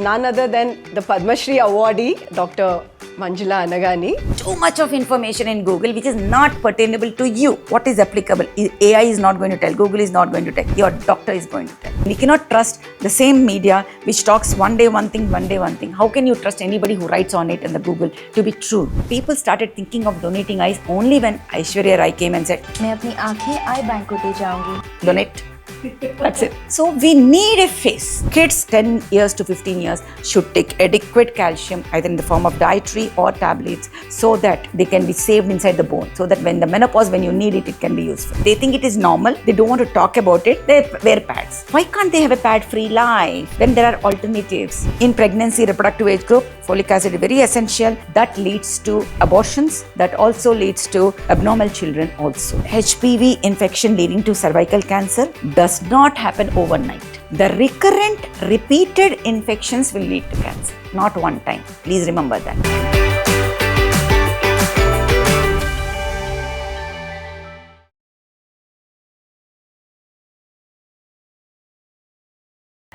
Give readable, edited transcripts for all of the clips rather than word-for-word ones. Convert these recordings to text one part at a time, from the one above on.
none other than the Padma Shri awardee, Dr. Manjula Anagani. Too much of information in Google which is not pertainable to you. What is applicable? AI is not going to tell, Google is not going to tell, your doctor is going to tell. We cannot trust the same media which talks one day one thing, one day one thing. How can you trust anybody who writes on it in the Google to be true? People started thinking of donating eyes only when Aishwarya Rai came and said, मैं अपनी आँखें आई bank को दे जाऊंगी. donate. That's it. So we need a face. Kids 10 years to 15 years should take adequate calcium either in the form of dietary or tablets so that they can be saved inside the bone, so that when the menopause, when you need it, it can be useful. They think it is normal. They don't want to talk about it. They wear pads. Why can't they have a pad-free life when there are alternatives? In pregnancy, reproductive age group, folic acid is very essential. That leads to abortions. That also leads to abnormal children also. HPV infection leading to cervical cancer does not happen overnight. The recurrent, repeated infections will lead to cancer, not one time. Please remember that.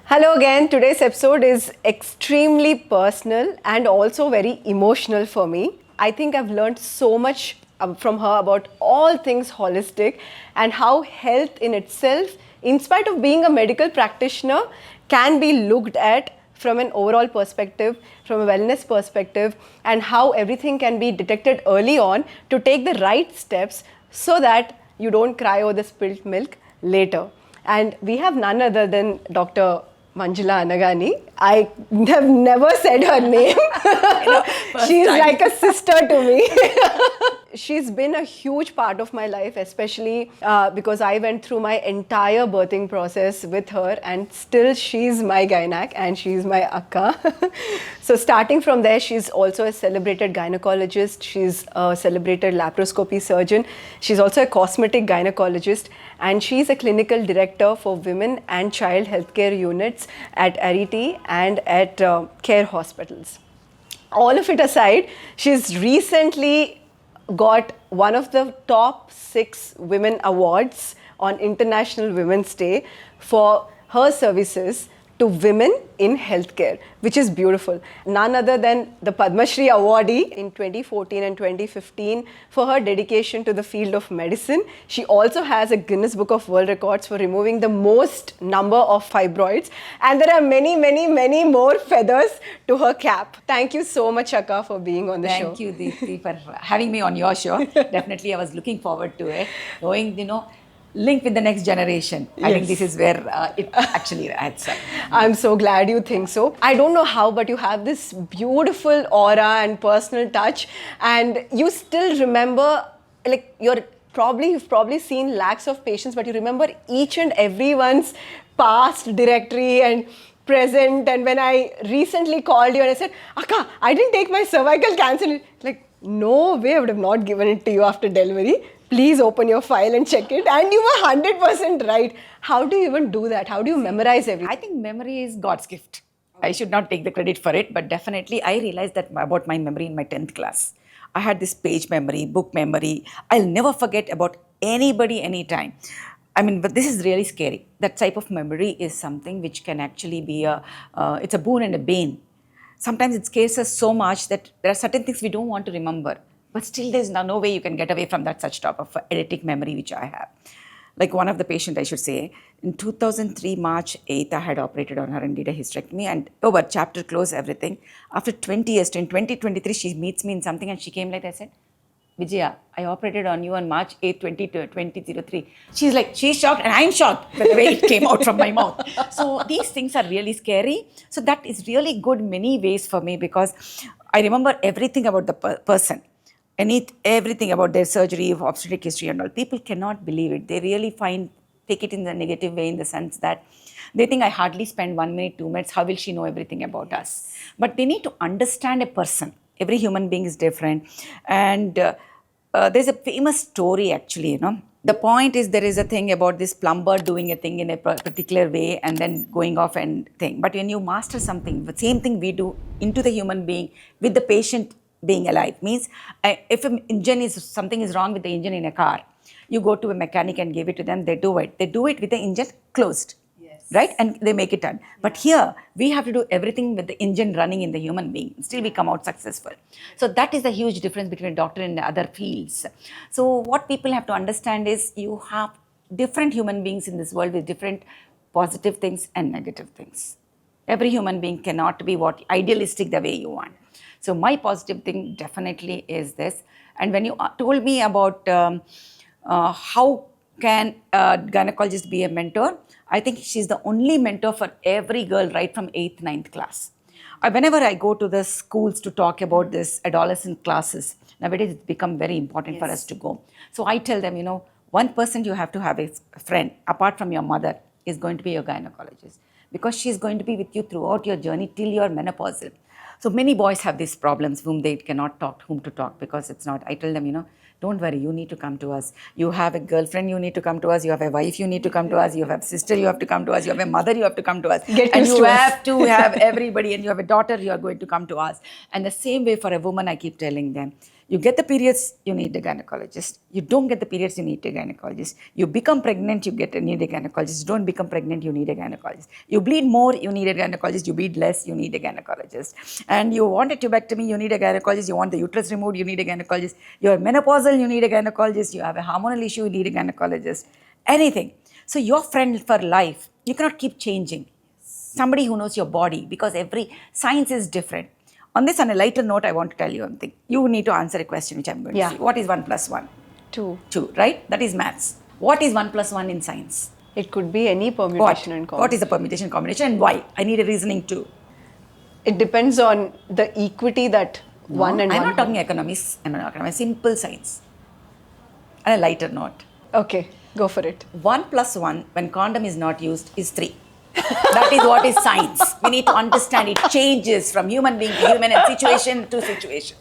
Hello again. Today's episode is extremely personal and also very emotional for me. I think I've learned so much from her about all things holistic and how health in itself, in spite of being a medical practitioner, can be looked at from an overall perspective, from a wellness perspective, and how everything can be detected early on to take the right steps so that you don't cry over the spilt milk later. And we have none other than Dr. Manjula Anagani. I have never said her name. She's like a sister to me. She's been a huge part of my life, especially because I went through my entire birthing process with her, and still she's my gynac and she's my akka. So starting from there, she's also a celebrated gynecologist. She's a celebrated laparoscopy surgeon. She's also a cosmetic gynecologist, and she's a clinical director for women and child healthcare units at Arity and at care hospitals. All of it aside, she's recently got one of the top 6 women awards on International Women's Day for her services to women in healthcare, which is beautiful. None other than the Padma Shri awardee in 2014 and 2015 for her dedication to the field of medicine. She also has a Guinness Book of World Records for removing the most number of fibroids, and there are many, many, many more feathers to her cap. Thank you so much, Akka, for being on the show. Thank you, Deepti, for having me on your show. Definitely, I was looking forward to it. Knowing, link with the next generation. I think this is where it actually adds up. I'm so glad you think so. I don't know how, but you have this beautiful aura and personal touch, and you still remember, like, you've probably seen lakhs of patients, but you remember each and everyone's past directory and present. And when I recently called you and I said, Akka, I didn't take my cervical cancer, like, no way, I would have not given it to you after delivery. Please open your file and check it. And you were 100% right. How do you even do that? How do you memorize everything? I think memory is God's gift. I should not take the credit for it, but definitely I realized that about my memory in my 10th class. I had this page memory, book memory. I'll never forget about anybody, anytime. I mean, but this is really scary. That type of memory is something which can actually be it's a boon and a bane. Sometimes it scares us so much that there are certain things we don't want to remember. But still, there's no way you can get away from that such type of eidetic memory which I have. Like one of the patient, I should say, in 2003, March 8th, I had operated on her and did a hysterectomy, and over, chapter close, everything. After 20 years, in 2023, she meets me in something and she came like, I said, Vijaya, I operated on you on March 8th, 2003. She's shocked and I'm shocked by the way it came out from my mouth. So these things are really scary. So that is really good many ways for me because I remember everything about the person. Everything about their surgery, obstetric history and all. People cannot believe it. They really take it in the negative way in the sense that they think I hardly spend 1 minute, 2 minutes. How will she know everything about us? But they need to understand a person. Every human being is different. And there's a famous story actually, The point is there is a thing about this plumber doing a thing in a particular way and then going off and thing. But when you master something, the same thing we do into the human being with the patient being alive means if something is wrong with the engine in a car, you go to a mechanic and give it to them, they do it with the engine closed. Yes. right? And they make it done. But here, we have to do everything with the engine running in the human being. Still, we come out successful. So that is the huge difference between a doctor and other fields. So what people have to understand is you have different human beings in this world with different positive things and negative things. Every human being cannot be idealistic the way you want. So my positive thing definitely is this. And when you told me about how can a gynecologist be a mentor, I think she's the only mentor for every girl right from 8th, 9th class. Whenever I go to the schools to talk about this adolescent classes, nowadays it's become very important for us to go. So I tell them, one person you have to have a friend apart from your mother is going to be your gynecologist, because she's going to be with you throughout your journey till you're menopausal. So many boys have these problems whom they cannot talk, whom to talk, because it's not. I tell them, don't worry, you need to come to us. You have a girlfriend, you need to come to us. You have a wife, you need to come to us. You have a sister, you have to come to us. You have a mother, you have to come to us. And you have to have everybody, and you have a daughter, you are going to come to us. And the same way for a woman, I keep telling them, you get the periods, you need a gynecologist. You don't get the periods, you need a gynecologist. You become pregnant, you need a gynecologist. You don't become pregnant, you need a gynecologist. You bleed more, you need a gynecologist. You bleed less, you need a gynecologist. And you want a tubectomy, you need a gynecologist. You want the uterus removed, you need a gynecologist. You're menopausal, you need a gynecologist. You have a hormonal issue, you need a gynecologist. Anything. So your friend for life, you cannot keep changing. Somebody who knows your body, because every science is different. On this, on a lighter note, I want to tell you something. You need to answer a question which I'm going to say. What is 1 plus 1? 2. 2, right? That is maths. What is 1 plus 1 in science? It could be any permutation and combination. What is the permutation combination and why? I need a reasoning too. It depends on the equity that one and I'm one. not talking economics. I'm not talking simple science. On a lighter note. Okay, go for it. 1 plus 1, when condom is not used, is 3. That is what is science. We need to understand it changes from human being to human and situation to situation.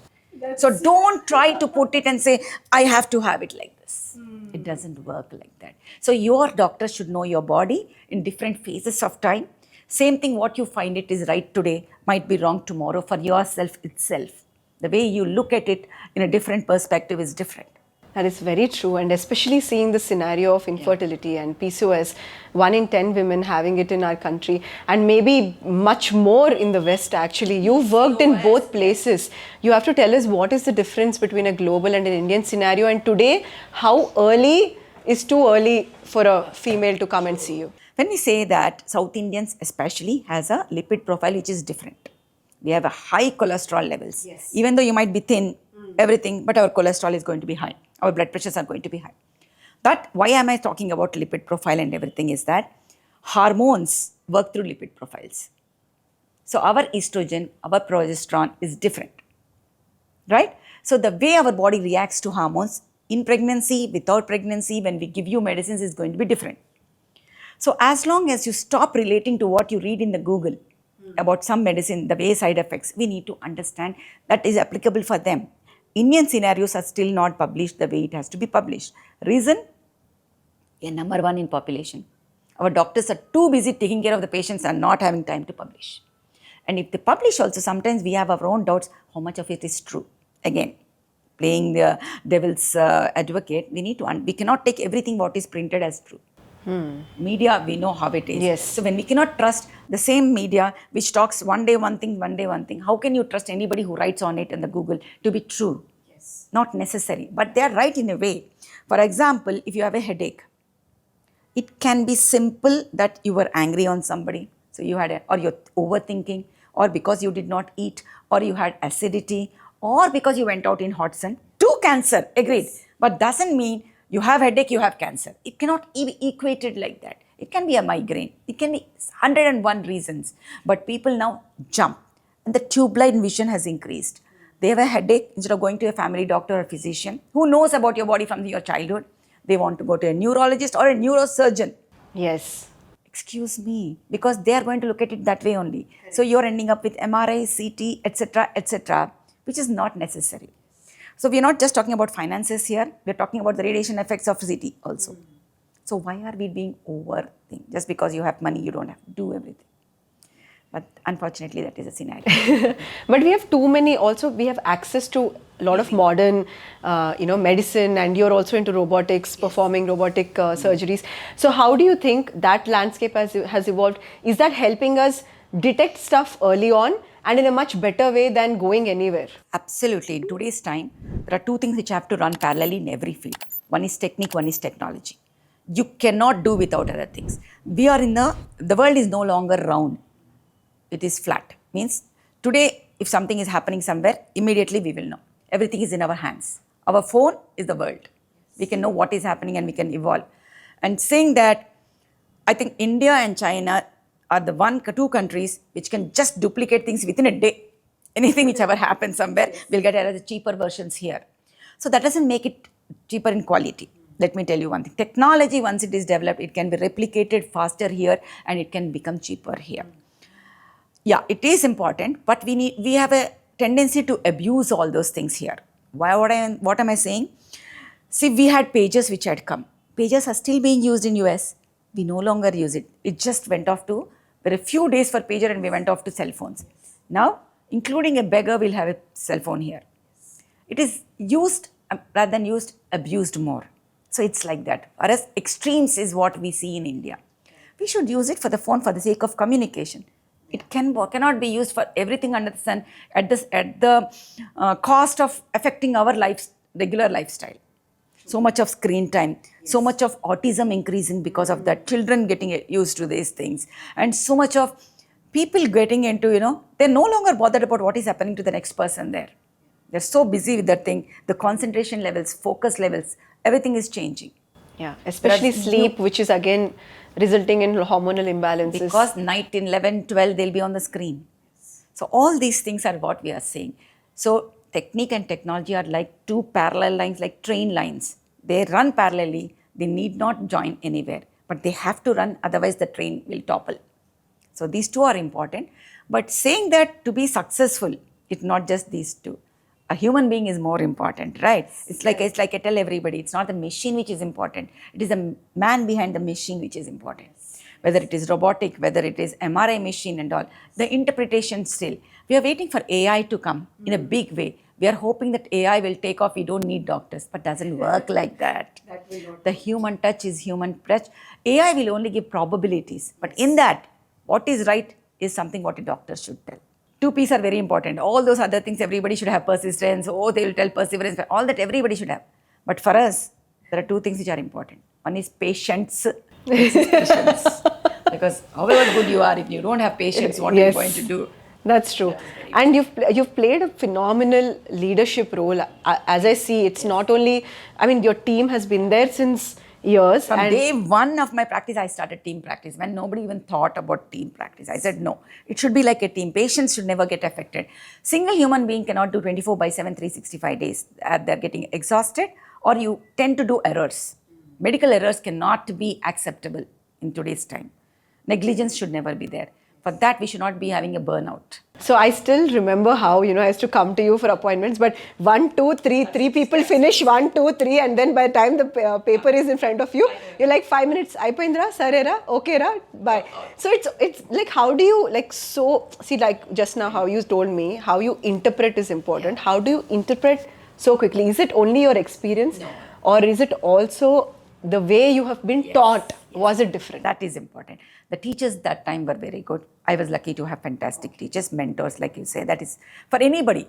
So don't try to put it and say, I have to have it like this. It doesn't work like that. So your doctor should know your body in different phases of time. Same thing, what you find it is right today might be wrong tomorrow for yourself itself. The way you look at it in a different perspective is different. That is very true, and especially seeing the scenario of infertility and PCOS, 1 in 10 women having it in our country, and maybe much more in the West actually. You've worked in both places. You have to tell us what is the difference between a global and an Indian scenario, and today, how early is too early for a female to come and see you? When we say that South Indians especially has a lipid profile which is different. We have a high cholesterol levels. Yes. Even though you might be thin, everything, but our cholesterol is going to be high. Our blood pressures are going to be high. That, why am I talking about lipid profile and everything is that hormones work through lipid profiles. So our estrogen, our progesterone is different, right? So the way our body reacts to hormones in pregnancy, without pregnancy, when we give you medicines is going to be different. So as long as you stop relating to what you read in the Google about some medicine, the way side effects, we need to understand that is applicable for them. Indian scenarios are still not published the way it has to be published. Reason? We are number 1 in population. Our doctors are too busy taking care of the patients and not having time to publish. And if they publish also, sometimes we have our own doubts how much of it is true. Again, playing the devil's advocate, we cannot take everything what is printed as true. Media, we know how it is. Yes. So when we cannot trust the same media which talks one day one thing, how can you trust anybody who writes on it in the Google to be true? Yes. Not necessary, but they are right in a way. For example, if you have a headache, it can be simple that you were angry on somebody, so you had or you're overthinking, or because you did not eat, or you had acidity, or because you went out in hot sun. To cancer, agreed. Yes. But doesn't mean you have headache, you have cancer. It cannot be equated like that. It can be a migraine. It can be 101 reasons. But people now jump. And the tube-line vision has increased. They have a headache, instead of going to a family doctor or physician who knows about your body from your childhood, they want to go to a neurologist or a neurosurgeon. Yes. Excuse me, because they are going to look at it that way only. So you're ending up with MRI, CT, etc., which is not necessary. So we are not just talking about finances here, we are talking about the radiation effects of CT also. So why are we being overthink? Just because you have money, you don't have to do everything. But unfortunately, that is a scenario. But we have too many, also we have access to a lot of modern medicine, and you're also into robotics, performing robotic surgeries. So how do you think that landscape has evolved? Is that helping us detect stuff early on and in a much better way than going anywhere? Absolutely. In today's time, there are two things which have to run parallelly in every field. One is technique, one is technology. You cannot do without other things. We are in the world is no longer round. It is flat. Means today, if something is happening somewhere, immediately we will know. Everything is in our hands. Our phone is the world. We can know what is happening and we can evolve. And saying that, I think India and China are the two countries which can just duplicate things within a day. Anything which ever happens somewhere, we'll get the cheaper versions here. So that doesn't make it cheaper in quality. Let me tell you one thing. Technology, once it is developed, it can be replicated faster here and it can become cheaper here. Yeah, it is important, but we have a tendency to abuse all those things here. What am I saying? See, we had pages which had come. Pages are still being used in US. We no longer use it. It just went off to, there are a few days for pager and we went off to cell phones. Now, including a beggar will have a cell phone here. It is used, rather than used, abused more. So it's like that. Whereas extremes is what we see in India. We should use it for the phone for the sake of communication. It cannot be used for everything under the sun at the cost of affecting our regular lifestyle. So much of screen time, so much of autism increasing because of that, children getting used to these things, and so much of people getting into, they're no longer bothered about what is happening to the next person there. They're so busy with that thing. The concentration levels, focus levels, everything is changing. Yeah, especially sleep, which is again resulting in hormonal imbalances. Because night 11, 12, they'll be on the screen. So all these things are what we are saying. So technique and technology are like two parallel lines, like train lines. They run parallelly. They need not join anywhere, but they have to run, otherwise the train will topple. So these two are important. But saying that to be successful, it's not just these two. A human being is more important, right? It's like I tell everybody, it's not the machine which is important. It is the man behind the machine which is important. Whether it is robotic, whether it is MRI machine and all, the interpretation still. We are waiting for AI to come in a big way. We are hoping that AI will take off. We don't need doctors, but doesn't work like that. The human touch is human touch. AI will only give probabilities, but in that, what is right is something what a doctor should tell. Two P's are very important. All those other things, everybody should have persistence. Oh, they will tell perseverance. All that everybody should have. But for us, there are two things which are important. One is patience. Patience. Because however good you are, if you don't have patience, what are you going to do? That's true. And you've played a phenomenal leadership role. As I see, it's not only, your team has been there since years. From day one of my practice, I started team practice. When nobody even thought about team practice, I said, no, it should be like a team. Patients should never get affected. Single human being cannot do 24/7, 365 days. They're getting exhausted, or you tend to do errors. Medical errors cannot be acceptable in today's time. Negligence should never be there. For that, we should not be having a burnout. So I still remember how, I used to come to you for appointments, but 1, 2, 3, 3 people finish 1, 2, 3, and then by the time the paper is in front of you, you're like 5 minutes, Aipindra, Sarera, okay ra, bye. So it's like, how do you see, like just now how you told me, how you interpret is important. How do you interpret so quickly? Is it only your experience, or is it also the way you have been taught? Was it different? That is important. The teachers that time were very good. I was lucky to have fantastic teachers, mentors, like you say. That is, for anybody,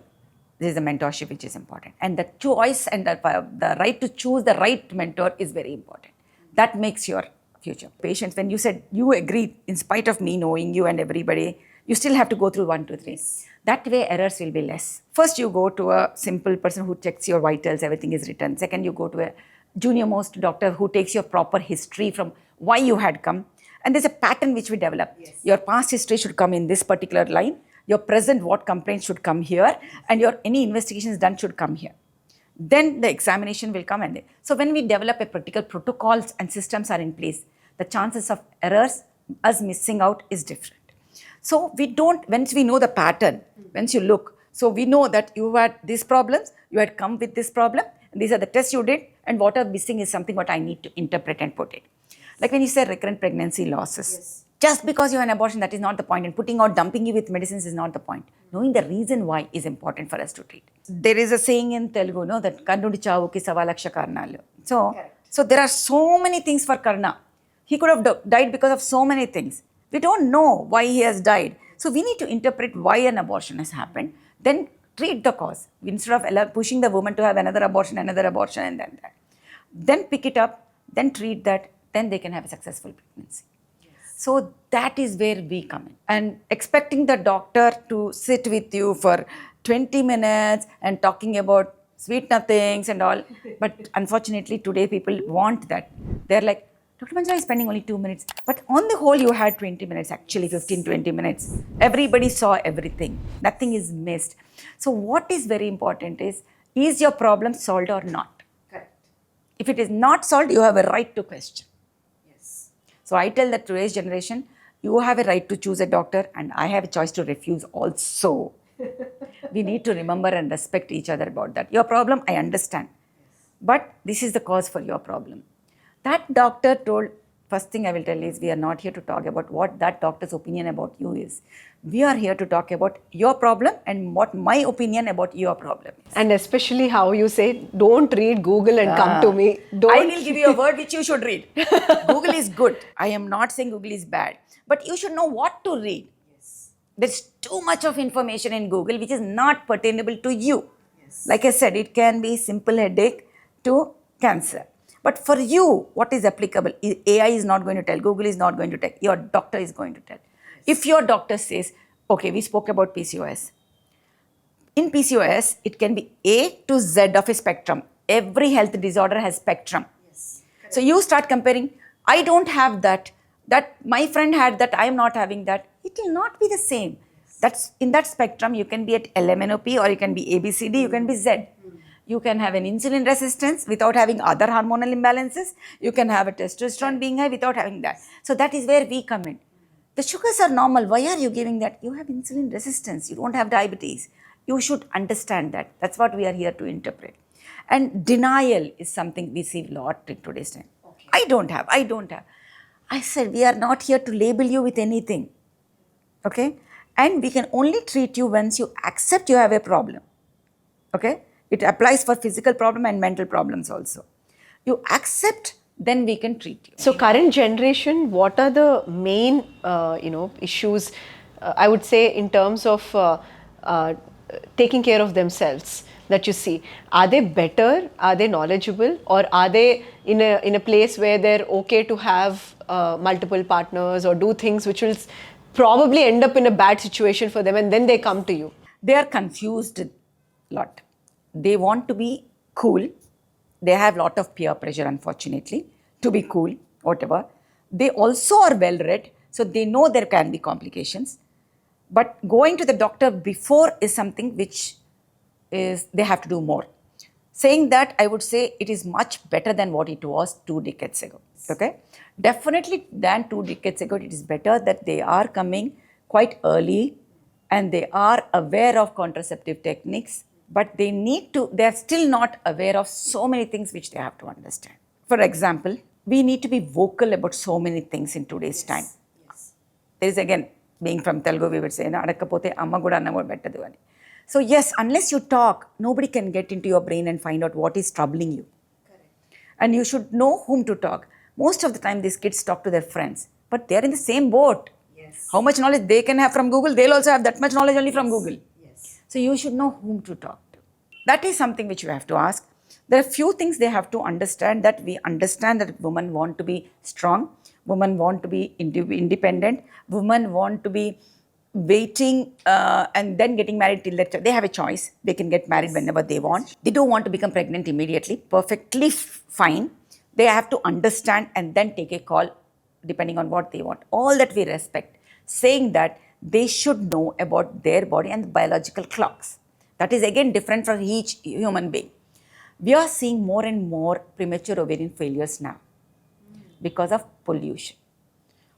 this is a mentorship which is important. And the choice and the right to choose the right mentor is very important. That makes your future. Patients, when you said you agreed, in spite of me knowing you and everybody, you still have to go through 1, 2, 3. That way errors will be less. First, you go to a simple person who checks your vitals, everything is written. Second, you go to a junior most doctor who takes your proper history from why you had come. And there's a pattern which we develop. Your past history should come in this particular line. Your present, what complaints should come here. And your any investigations done should come here. Then the examination will come. So when we develop a particular protocols and systems are in place, the chances of errors, us missing out is different. So we don't, once we know the pattern, once you look, so we know that you had these problems, you had come with this problem, and these are the tests you did, and what are missing is something what I need to interpret and put it. Like when you say recurrent pregnancy losses, Just because you have an abortion, that is not the point. And putting out, dumping you with medicines is not the point. Knowing the reason why is important for us to treat. There is a saying in Telugu, no, that Karnuడి chavuki savalaksha karnalu. So there are so many things for Karna. He could have died because of so many things. We don't know why he has died. So we need to interpret why an abortion has happened, then treat the cause. Instead of pushing the woman to have another abortion, and then that. Then pick it up, then treat that, then they can have a successful pregnancy. So that is where we come in. And expecting the doctor to sit with you for 20 minutes and talking about sweet nothings and all. But unfortunately, today people want that. They're like, Dr. Manjula is spending only 2 minutes. But on the whole, you had 20 minutes, actually 15, 20 minutes. Everybody saw everything. Nothing is missed. So what is very important is your problem solved or not? Correct. If it is not solved, you have a right to question. So I tell that today's generation, you have a right to choose a doctor and I have a choice to refuse also. We need to remember and respect each other about that. Your problem, I understand. But this is the cause for your problem. That doctor told, first thing I will tell is we are not here to talk about what that doctor's opinion about you is. We are here to talk about your problem and what my opinion about your problem is. And especially how you say, don't read Google and come to me. I will give you a word which you should read. Google is good. I am not saying Google is bad. But you should know what to read. Yes. There's too much of information in Google which is not pertainable to you. Yes. Like I said, it can be simple headache to cancer. But for you, what is applicable? AI is not going to tell. Google is not going to tell. Your doctor is going to tell. If your doctor says, okay, we spoke about PCOS. In PCOS, it can be A to Z of a spectrum. Every health disorder has spectrum. Yes. So you start comparing, I don't have that my friend had that, I am not having that. It will not be the same. Yes. That's in that spectrum, you can be at LMNOP or you can be ABCD, you can be Z. You can have an insulin resistance without having other hormonal imbalances. You can have a testosterone being high without having that. So that is where we come in. The sugars are normal. Why are you giving that? You have insulin resistance. You don't have diabetes. You should understand that. That's what we are here to interpret. And denial is something we see a lot in today's time. Okay. I don't have. I said, we are not here to label you with anything. Okay? And we can only treat you once you accept you have a problem. Okay? It applies for physical problem and mental problems also. You accept, then we can treat you. So current generation, what are the main, issues, I would say in terms of taking care of themselves that you see? Are they better? Are they knowledgeable? Or are they in a place where they're okay to have multiple partners or do things which will probably end up in a bad situation for them and then they come to you? They are confused a lot. They want to be cool. They have a lot of peer pressure, unfortunately, to be cool, whatever. They also are well-read, so they know there can be complications. But going to the doctor before is something which is, they have to do more. Saying that, I would say it is much better than what it was 2 decades ago. Okay? Definitely than 2 decades ago, it is better that they are coming quite early and they are aware of contraceptive techniques. But they are still not aware of so many things which they have to understand. For example, we need to be vocal about so many things in today's time. Yes. There is again, being from Telugu, we would say, adakapote amma kuda annam bettadu ani. So yes, unless you talk, nobody can get into your brain and find out what is troubling you. Correct. And you should know whom to talk. Most of the time, these kids talk to their friends, but they are in the same boat. Yes. How much knowledge they can have from Google, they'll also have that much knowledge only from Google. So you should know whom to talk to. That is something which you have to ask. There are few things they have to understand, that we understand that women want to be strong, women want to be independent, women want to be waiting and then getting married till that. They have a choice. They can get married whenever they want. They don't want to become pregnant immediately. Perfectly fine. They have to understand and then take a call depending on what they want. All that we respect. Saying that they should know about their body and the biological clocks. That is again different for each human being. We are seeing more and more premature ovarian failures now because of pollution.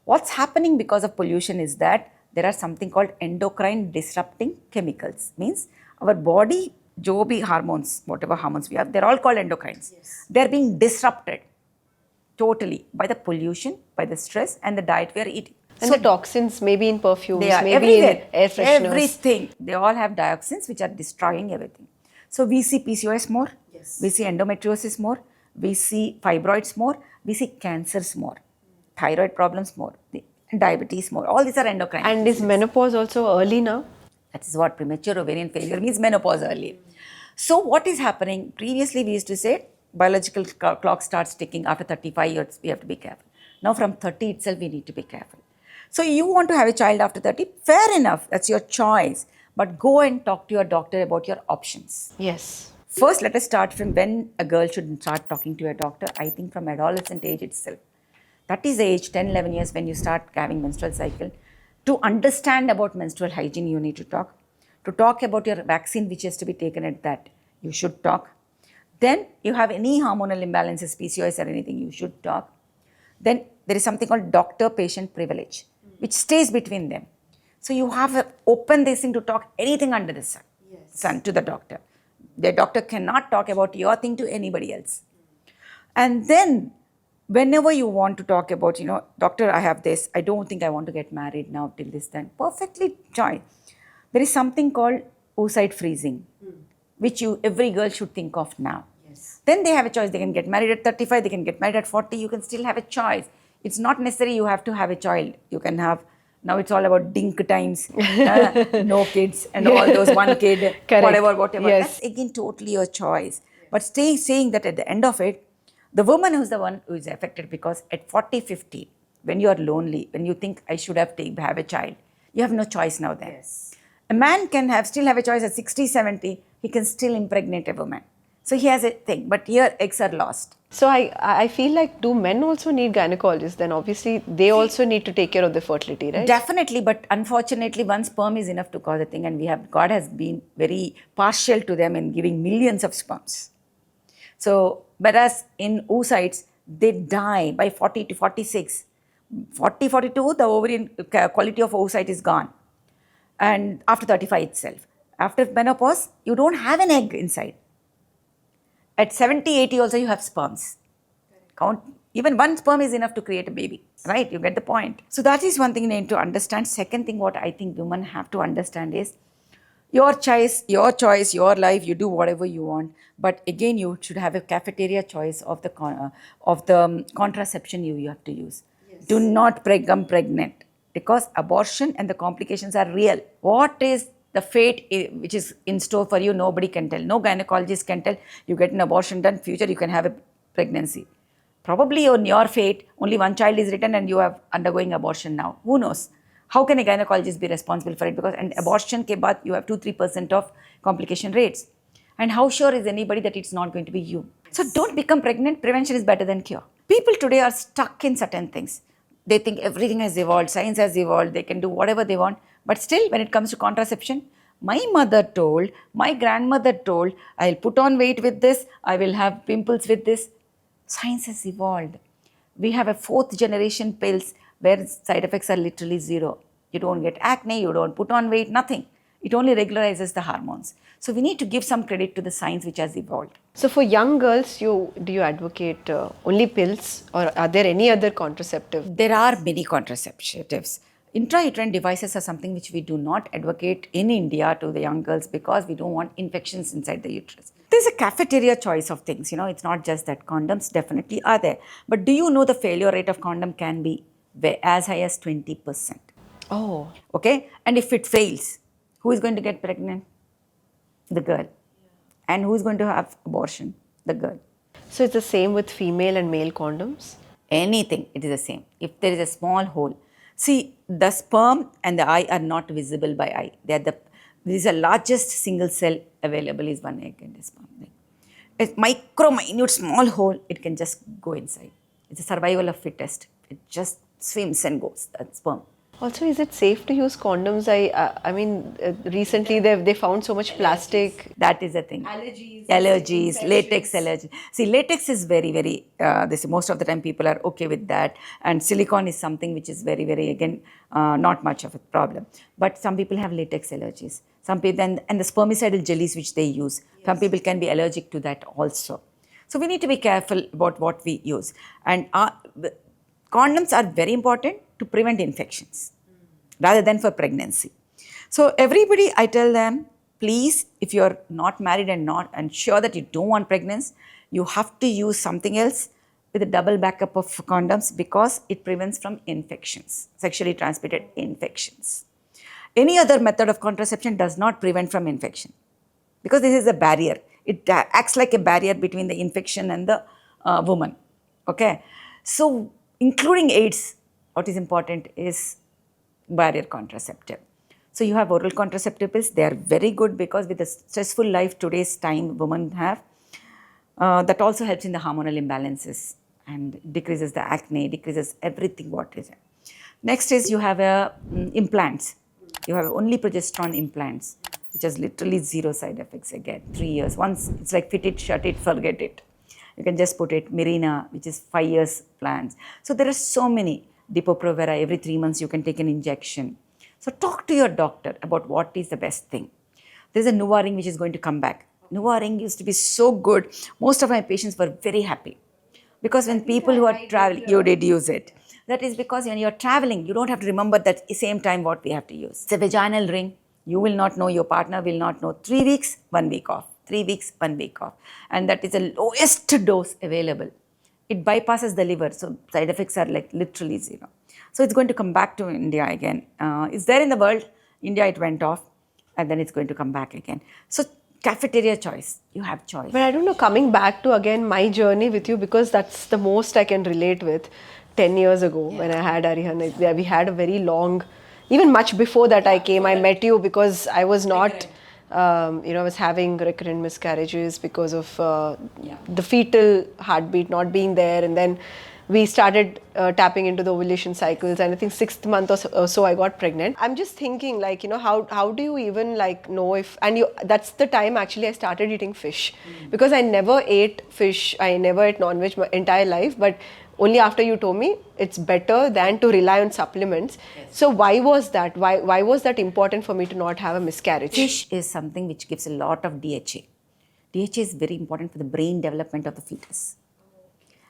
What's happening because of pollution is that there are something called endocrine disrupting chemicals. Means our body, jo bhi hormones, whatever hormones we have, they're all called endocrines. Yes. They're being disrupted totally by the pollution, by the stress and the diet we are eating. And the toxins, maybe in perfumes, they are maybe everywhere. in air fresheners. Everything. They all have dioxins which are destroying everything. So we see PCOS more, we see endometriosis more, we see fibroids more, we see cancers more, thyroid problems more, diabetes more. All these are endocrine. And is menopause also early now? That is what premature ovarian failure means, menopause early. So what is happening? Previously we used to say biological clock starts ticking after 35 years, we have to be careful. Now from 30 itself we need to be careful. So you want to have a child after 30, fair enough, that's your choice. But go and talk to your doctor about your options. Yes. First, let us start from when a girl should start talking to a doctor. I think from adolescent age itself. That is the age, 10, 11 years, when you start having menstrual cycle. To understand about menstrual hygiene, you need to talk. To talk about your vaccine, which has to be taken at that, you should talk. Then you have any hormonal imbalances, PCOS or anything, you should talk. Then there is something called doctor-patient privilege, which stays between them. So you have to open this thing to talk anything under the sun to the doctor. The doctor cannot talk about your thing to anybody else. And then whenever you want to talk about, doctor, I have this, I don't think I want to get married now till this time. Perfectly fine. There is something called oocyte freezing, which every girl should think of now. Yes. Then they have a choice. They can get married at 35, they can get married at 40. You can still have a choice. It's not necessary you have to have a child. You can have, now it's all about dink times, no kids and all those one kid, whatever. Yes. That's again totally your choice. But saying that at the end of it, the woman who's the one who is affected, because at 40, 50, when you are lonely, when you think I should have a child, you have no choice now then. Yes. A man can still have a choice at 60, 70, he can still impregnate a woman. So he has a thing, but here eggs are lost. So I feel like, do men also need gynecologists? Then obviously they also need to take care of the fertility, right? Definitely, but unfortunately one sperm is enough to cause a thing, and God has been very partial to them in giving millions of sperms. So whereas in oocytes, they die by 40 to 46. 40, 42, the ovarian quality of oocyte is gone. And after 35 itself. After menopause, you don't have an egg inside. At 70, 80 also you have sperms. Even one sperm is enough to create a baby, right? You get the point. So that is one thing you need to understand. Second thing what I think women have to understand is your choice, your life, you do whatever you want. But again, you should have a cafeteria choice of the contraception you have to use. Yes. Do not become pregnant, because abortion and the complications are real. What is the fate which is in store for you, nobody can tell. No gynecologist can tell. You get an abortion done, future you can have a pregnancy. Probably on your fate, only one child is written and you are undergoing abortion now. Who knows? How can a gynecologist be responsible for it? Because an abortion ke baad you have 2-3% of complication rates. And how sure is anybody that it's not going to be you? So don't become pregnant. Prevention is better than cure. People today are stuck in certain things. They think everything has evolved, science has evolved, they can do whatever they want. But still, when it comes to contraception, my mother told, my grandmother told, I'll put on weight with this, I will have pimples with this. Science has evolved. We have a 4th generation pills where side effects are literally zero. You don't get acne, you don't put on weight, nothing. It only regularizes the hormones. So we need to give some credit to the science which has evolved. So for young girls, do you advocate only pills, or are there any other contraceptive? There are many contraceptives. Intrauterine devices are something which we do not advocate in India to the young girls, because we don't want infections inside the uterus. There's a cafeteria choice of things, it's not just that. Condoms definitely are there. But do you know the failure rate of condom can be as high as 20%? Oh. Okay? And if it fails, who is going to get pregnant? The girl. And who is going to have abortion? The girl. So it's the same with female and male condoms? Anything, it is the same. If there is a small hole. See, the sperm and the eye are not visible by eye. This is the largest single cell available is one egg and a sperm. A minute small hole, it can just go inside. It's a survival of fittest. It just swims and goes, that sperm. Also, is it safe to use condoms? I mean, recently they found so much plastic. That is the thing. Allergies, latex allergy. See, latex is very, very, most of the time people are okay with that. And silicone is something which is very, very, again, not much of a problem. But some people have latex allergies. Some people, and the spermicidal jellies which they use, some people can be allergic to that also. So we need to be careful about what we use. And condoms are very important. to prevent infections rather than for pregnancy. So everybody, I tell them, please, if you're not married and not sure that you don't want pregnancy, you have to use something else with a double backup of condoms because it prevents from infections, sexually transmitted infections. Any other method of contraception does not prevent from infection because this is a barrier. It acts like a barrier between the infection and the woman. Okay, so including AIDS, what is important is barrier contraceptive. So you have oral contraceptive pills. They are very good because with the stressful life today's time women have, that also helps in the hormonal imbalances and decreases the acne, decreases everything what is there. Next is you have implants. You have only progesterone implants, which has literally zero side effects again, 3 years. Once it's like fit it, shut it, forget it. You can just put it. Mirena, which is 5 years plans. So there are so many. Depo-Provera, every 3 months you can take an injection. So talk to your doctor about what is the best thing. There's a Nuva ring which is going to come back. Nuva ring used to be so good. Most of my patients were very happy. Because when people who are traveling, you did use it. That is because when you're traveling, you don't have to remember that same time what we have to use. It's a vaginal ring. You will not know, your partner will not know. 3 weeks, 1 week off. 3 weeks, 1 week off. And that is the lowest dose available. It bypasses the liver, so side effects are like literally zero. So it's going to come back to India again. It's there in the world. India, it went off. And then it's going to come back again. So cafeteria choice. You have choice. But I don't know, coming back to again my journey with you, because that's the most I can relate with. 10 years ago when I had Arihan, we had a very long, even much before that I came, I met you because I was not, I was having recurrent miscarriages because of the fetal heartbeat not being there. And then we started tapping into the ovulation cycles, and I think 6th month or so I got pregnant. I'm just thinking, like, how do you even like know if, and that's the time actually I started eating fish, because I never ate fish, I never ate non-veg my entire life, but only after you told me it's better than to rely on supplements. Yes. So why was that? Why was that important for me to not have a miscarriage? Fish is something which gives a lot of DHA. DHA is very important for the brain development of the fetus.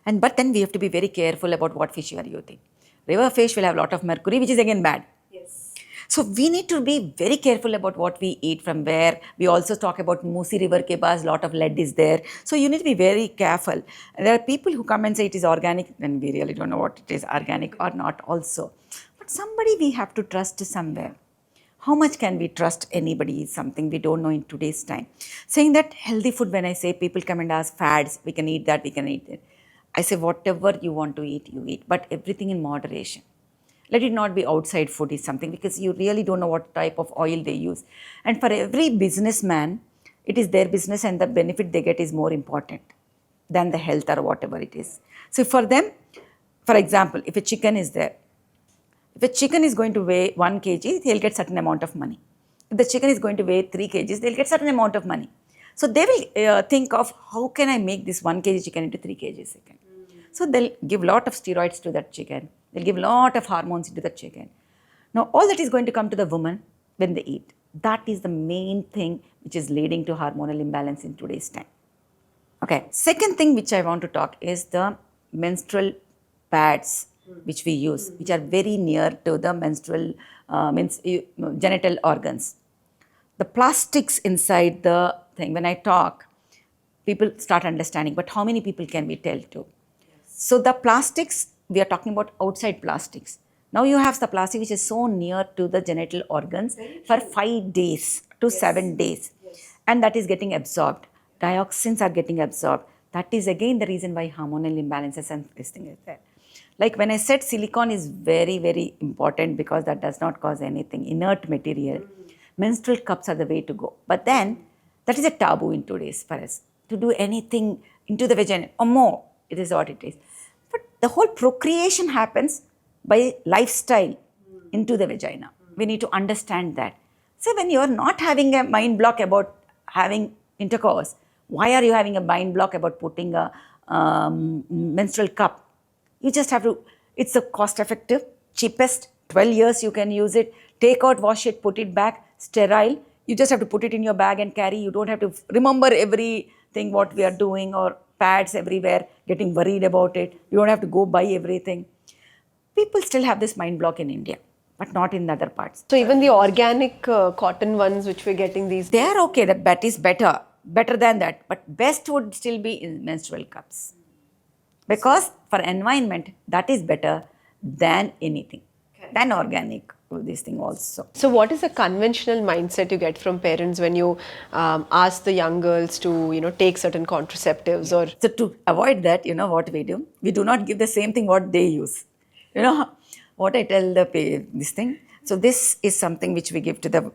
But then we have to be very careful about what fish you are using. River fish will have a lot of mercury, which is again bad. Yes. So we need to be very careful about what we eat from where. We also talk about Musi River ke paas, lot of lead is there. So you need to be very careful. And there are people who come and say it is organic, and we really don't know what it is, organic or not also. But somebody we have to trust somewhere. How much can we trust anybody is something we don't know in today's time. Saying that healthy food, when I say people come and ask fads, we can eat that, we can eat it. I say whatever you want to eat, you eat, but everything in moderation. Let it not be outside food is something, because you really don't know what type of oil they use. And for every businessman, it is their business and the benefit they get is more important than the health or whatever it is. So for them, for example, if a chicken is there, if a chicken is going to weigh 1 kg, they'll get certain amount of money. If the chicken is going to weigh 3 kgs, they'll get certain amount of money. So they will think of how can I make this 1 kg chicken into 3 kg chicken. So they'll give lot of steroids to that chicken. They'll give lot of hormones into the chicken. Now all that is going to come to the woman when they eat. That is the main thing which is leading to hormonal imbalance in today's time. Okay, second thing which I want to talk is the menstrual pads which we use, which are very near to the menstrual genital organs. The plastics inside the thing, when I talk, people start understanding, but how many people can we tell to? So the plastics, we are talking about outside plastics. Now you have the plastic which is so near to the genital organs for 5 days to 7 days. And that is getting absorbed. Dioxins are getting absorbed. That is again the reason why hormonal imbalances and this thing is there. Like when I said silicone is very, very important because that does not cause anything, inert material. Menstrual cups are the way to go. But then that is a taboo in today's for us. To do anything into the vagina or more, it is what it is. But the whole procreation happens by lifestyle into the vagina. We need to understand that. So when you are not having a mind block about having intercourse, why are you having a mind block about putting a menstrual cup? You just have to, it's the cost effective, cheapest, 12 years you can use it, take out, wash it, put it back, sterile. You just have to put it in your bag and carry. You don't have to remember everything what we are doing or pads everywhere, getting worried about it. You don't have to go buy everything. People still have this mind block in India, but not in other parts. So even the organic cotton ones which we're getting these They are okay, that is better than that. But best would still be in menstrual cups. Because for environment, that is better than anything, than organic, this thing also. So what is the conventional mindset you get from parents when you ask the young girls to, take certain contraceptives or... So to avoid that, what we do? We do not give the same thing what they use. What I tell this thing. So this is something which we give to the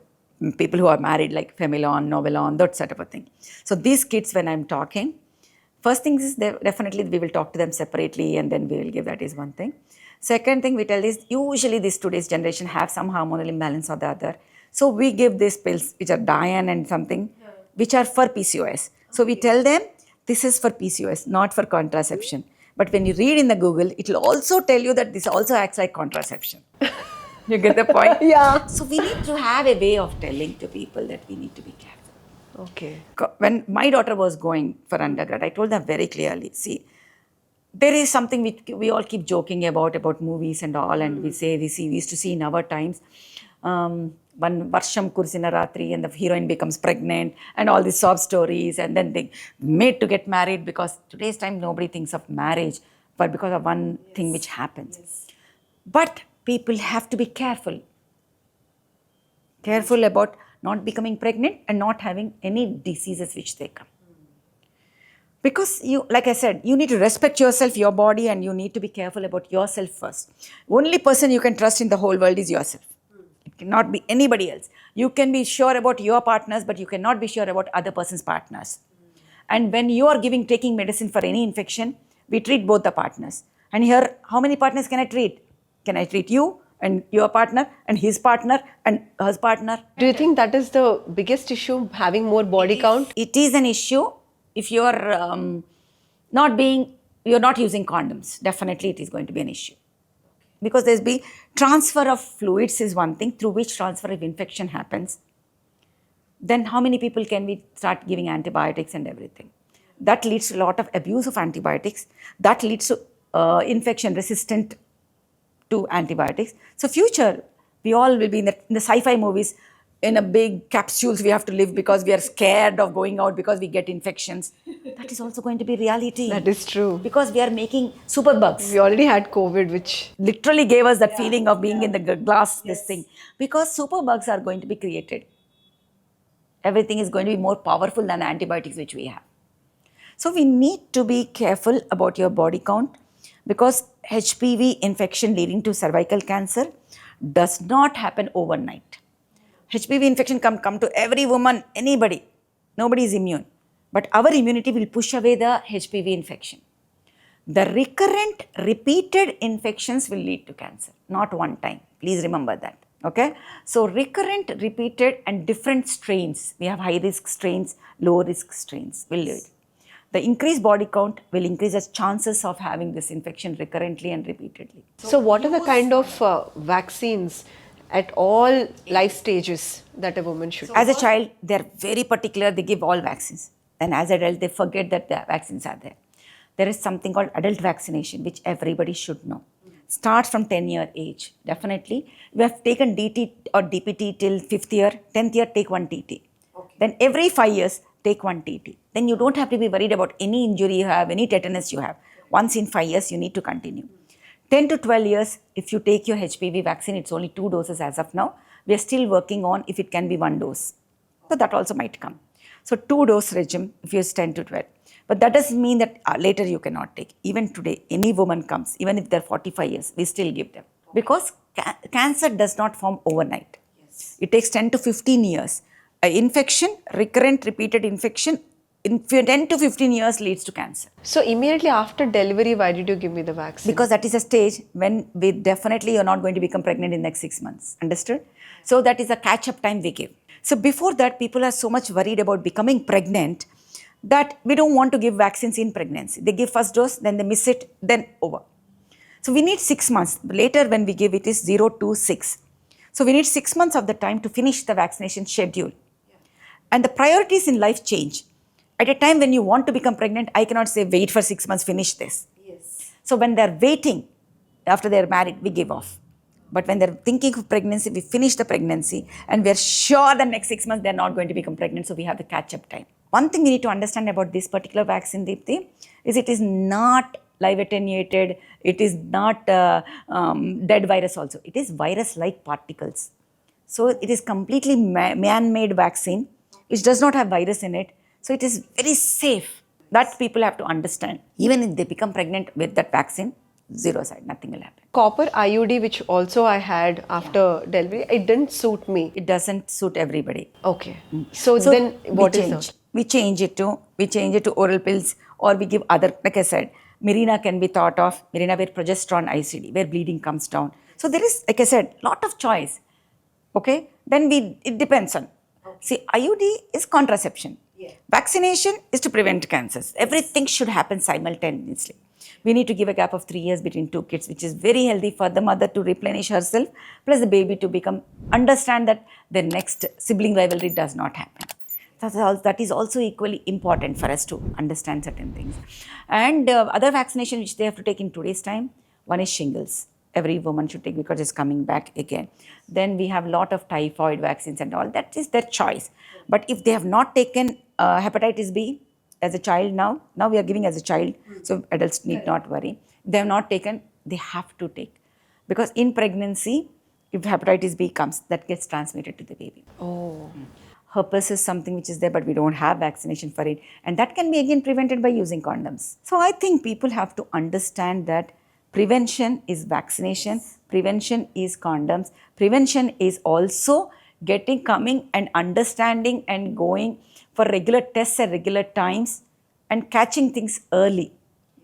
people who are married, like Femilon, Novelon, that sort of a thing. So these kids, when I'm talking, first thing is definitely we will talk to them separately and then we will give, that is one thing. Second thing we tell is usually this today's generation have some hormonal imbalance or the other. So we give these pills which are Diane and something which are for PCOS. So we tell them this is for PCOS, not for contraception. But when you read in the Google, it will also tell you that this also acts like contraception. You get the point? Yeah. So we need to have a way of telling to people that we need to be careful. Okay. When my daughter was going for undergrad, I told them very clearly, see, there is something we all keep joking about movies and all, and we used to see in our times, one Varsham Kursina Ratri and the heroine becomes pregnant and all these sob stories, and then they made to get married because today's time nobody thinks of marriage, but because of one thing which happens. Yes. But people have to be careful about not becoming pregnant and not having any diseases which they come. Because like I said, you need to respect yourself, your body, and you need to be careful about yourself first. Only person you can trust in the whole world is yourself. It cannot be anybody else. You can be sure about your partners, but you cannot be sure about other person's partners. And when you are taking medicine for any infection, we treat both the partners. And here, how many partners can I treat? Can I treat you and your partner and his partner and her partner? Do you think that is the biggest issue, having more body count? It is an issue. If you are you're not using condoms, definitely it is going to be an issue. Because there's be transfer of fluids is one thing through which transfer of infection happens. Then how many people can we start giving antibiotics and everything? That leads to a lot of abuse of antibiotics. That leads to infection resistant to antibiotics. So future, we all will be in the sci-fi movies, in a big capsules we have to live because we are scared of going out because we get infections. That is also going to be reality. That is true. Because we are making superbugs. We already had COVID, which literally gave us that feeling of being in the glass, this thing. Because superbugs are going to be created. Everything is going to be more powerful than antibiotics which we have. So we need to be careful about your body count, because HPV infection leading to cervical cancer does not happen overnight. HPV infection come to every woman, anybody. Nobody is immune. But our immunity will push away the HPV infection. The recurrent, repeated infections will lead to cancer, not one time. Please remember that. Okay? So recurrent, repeated and different strains. We have high risk strains, low risk strains will lead. The increased body count will increase the chances of having this infection recurrently and repeatedly. So what are the kind of vaccines at all life stages that a woman should? As a child, they are very particular, they give all vaccines. And as adult, they forget that the vaccines are there. There is something called adult vaccination, which everybody should know. Starts from 10-year age, definitely. We have taken DT or DPT till 5th year, 10th year, take one TT. Okay. Then every 5 years, take one TT. Then you don't have to be worried about any injury you have, any tetanus you have. Once in 5 years, you need to continue. 10 to 12 years, if you take your HPV vaccine, it's only 2 doses as of now. We are still working on if it can be 1 dose. So that also might come. So 2-dose regime if you use 10 to 12. But that doesn't mean that later you cannot take. Even today, any woman comes, even if they're 45 years, we still give them. Because cancer does not form overnight. Yes. It takes 10 to 15 years. An infection, recurrent, repeated infection, in 10 to 15 years leads to cancer. So immediately after delivery, why did you give me the vaccine? Because that is a stage when you're not going to become pregnant in the next 6 months. Understood? So that is a catch-up time we give. So before that, people are so much worried about becoming pregnant that we don't want to give vaccines in pregnancy. They give first dose, then they miss it, then over. So we need 6 months. Later when we give it is 0 to 6. So we need 6 months of the time to finish the vaccination schedule. Yeah. And the priorities in life change. At a time when you want to become pregnant, I cannot say wait for 6 months, finish this. Yes. So when they're waiting, after they're married, we give off. But when they're thinking of pregnancy, we finish the pregnancy and we're sure the next 6 months they're not going to become pregnant, so we have the catch-up time. One thing we need to understand about this particular vaccine, Deepti, is it is not live attenuated, it is not dead virus also. It is virus-like particles. So it is completely man-made vaccine, which does not have virus in it. So it is very safe. That people have to understand. Even if they become pregnant with that vaccine, zero side, nothing will happen. Copper IUD, which also I had after delivery, it didn't suit me. It doesn't suit everybody. Okay. So then what is change? that? We change it to oral pills, or we give other, like I said, Mirena can be thought of, Mirena where progesterone ICD, where bleeding comes down. So there is, like I said, lot of choice. Okay, then it depends on. Okay. See, IUD is contraception. Yeah. Vaccination is to prevent cancers. Everything should happen simultaneously. We need to give a gap of 3 years between two kids, which is very healthy for the mother to replenish herself, plus the baby to understand that the next sibling rivalry does not happen. That is also equally important for us to understand certain things. And other vaccination which they have to take in today's time, one is shingles. Every woman should take because it's coming back again. Then we have a lot of typhoid vaccines and all. That is their choice. But if they have not taken hepatitis B as a child now we are giving as a child, so adults need not worry. If they have not taken, they have to take. Because in pregnancy, if hepatitis B comes, that gets transmitted to the baby. Oh. Herpes is something which is there, but we don't have vaccination for it. And that can be again prevented by using condoms. So I think people have to understand that prevention is vaccination, prevention is condoms, prevention is also coming and understanding and going for regular tests at regular times and catching things early.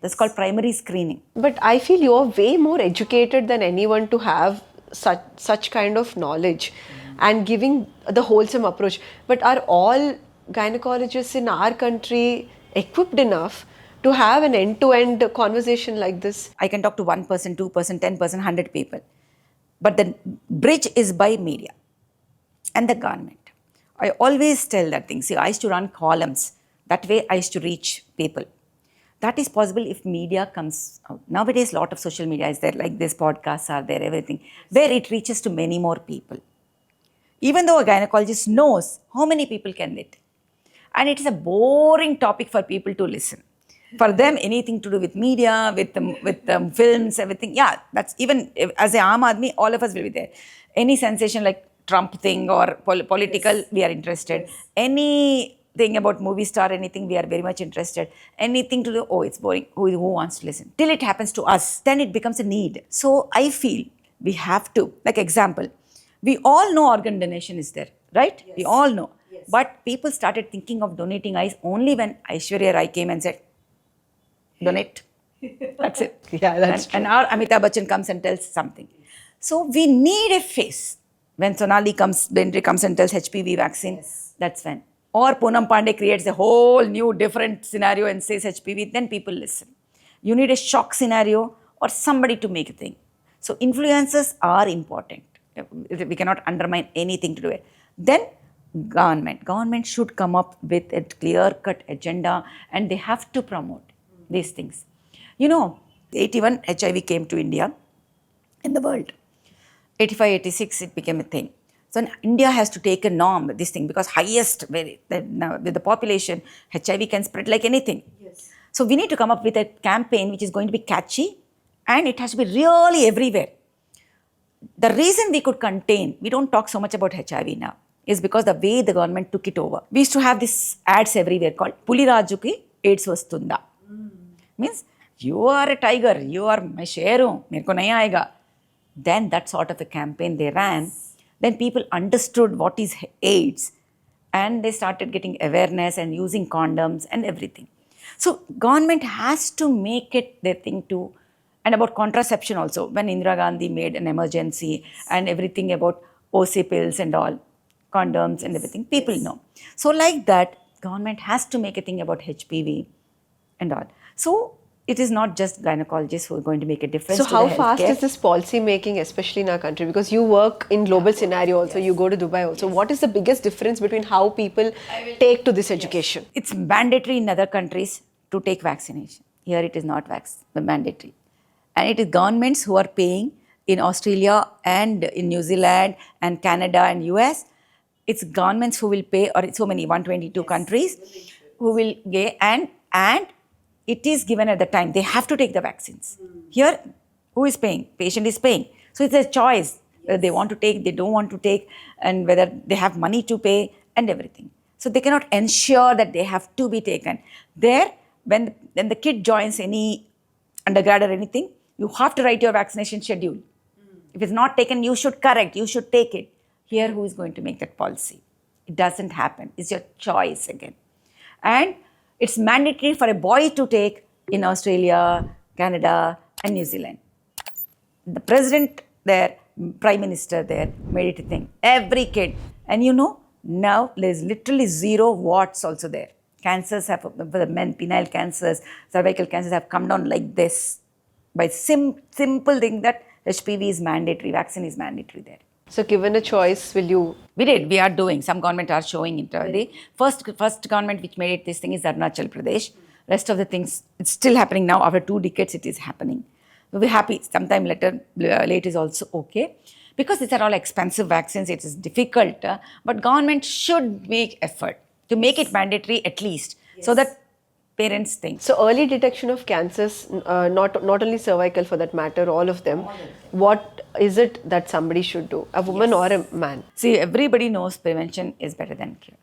That's called primary screening. But I feel you're way more educated than anyone to have such kind of knowledge and giving the wholesome approach. But are all gynecologists in our country equipped enough to have an end-to-end conversation like this? I can talk to 1%, 2%, 10%, 100 people. But the bridge is by media and the government. I always tell that thing. See, I used to run columns. That way I used to reach people. That is possible if media comes out. Nowadays, a lot of social media is there, like this podcasts are there, everything, where it reaches to many more people. Even though a gynecologist knows how many people can it. And it is a boring topic for people to listen. For them, anything to do with media, with films, everything, yeah, that's even as a Aam Aadmi, all of us will be there. Any sensation like Trump thing or political, yes, we are interested. Yes. Anything about movie star, anything, we are very much interested. Anything to do, oh, it's boring. Who wants to listen? Till it happens to us, then it becomes a need. So I feel we have to, like example, we all know organ donation is there, right? Yes. We all know. Yes. But people started thinking of donating eyes only when Aishwarya Rai came and said, donate. That's it. Yeah, that's true. And our Amitabh Bachchan comes and tells something. So we need a face. When Sonali comes and tells HPV vaccine, yes, that's when. Or Poonam Pandey creates a whole new different scenario and says HPV, then people listen. You need a shock scenario or somebody to make a thing. So influencers are important. We cannot undermine anything to do it. Then government should come up with a clear-cut agenda and they have to promote these things. 81 HIV came to India in the world. 85, 86 it became a thing. So India has to take a norm, this thing, because highest, with the population, HIV can spread like anything. Yes. So we need to come up with a campaign which is going to be catchy and it has to be really everywhere. The reason we could contain, we don't talk so much about HIV now, is because the way the government took it over. We used to have these ads everywhere called Puli Rajuki AIDS Vastunda. Means, you are a tiger, you are my sheru, mereko nahi aayega. Then that sort of a campaign they ran. Then people understood what is AIDS and they started getting awareness and using condoms and everything. So government has to make it their thing too. And about contraception also, when Indira Gandhi made an emergency and everything about OC pills and all, condoms and everything, people know. So like that, government has to make a thing about HPV and all. So it is not just gynecologists who are going to make a difference. So to how the fast healthcare. is this policy making, especially in our country? Because you work in global scenario also, yes, you go to Dubai also. Yes. What is the biggest difference between how people take to this education? Yes. It's mandatory in other countries to take vaccination. Here it is not mandatory. And it is governments who are paying in Australia and in New Zealand and Canada and US. It's governments who will pay, or so many 122 countries who will get, and it is given at the time. They have to take the vaccines. Here, who is paying? Patient is paying. So it's a choice whether they want to take, they don't want to take, and whether they have money to pay and everything. So they cannot ensure that they have to be taken. There, when the kid joins any undergrad or anything, you have to write your vaccination schedule. If it's not taken, you should correct, you should take it. Here, who is going to make that policy? It doesn't happen. It's your choice again. And it's mandatory for a boy to take in Australia, Canada, and New Zealand. The president there, prime minister there, made it a thing. Every kid. And now there's literally 0 warts also there. Cancers have, for the men, penile cancers, cervical cancers have come down like this. By simple thing that HPV is mandatory, vaccine is mandatory there. So given a choice, will you? We are doing. Some government are showing it. The first government which made it this thing is Arunachal Pradesh. Rest of the things, it's still happening now. After 2 decades, it is happening. We'll be happy. Sometime later, late is also okay. Because these are all expensive vaccines, it is difficult. But government should make effort to make it mandatory at least. So that parents think. So early detection of cancers, not only cervical for that matter, all of them. What is it that somebody should do, a woman or a man? See, everybody knows prevention is better than cure.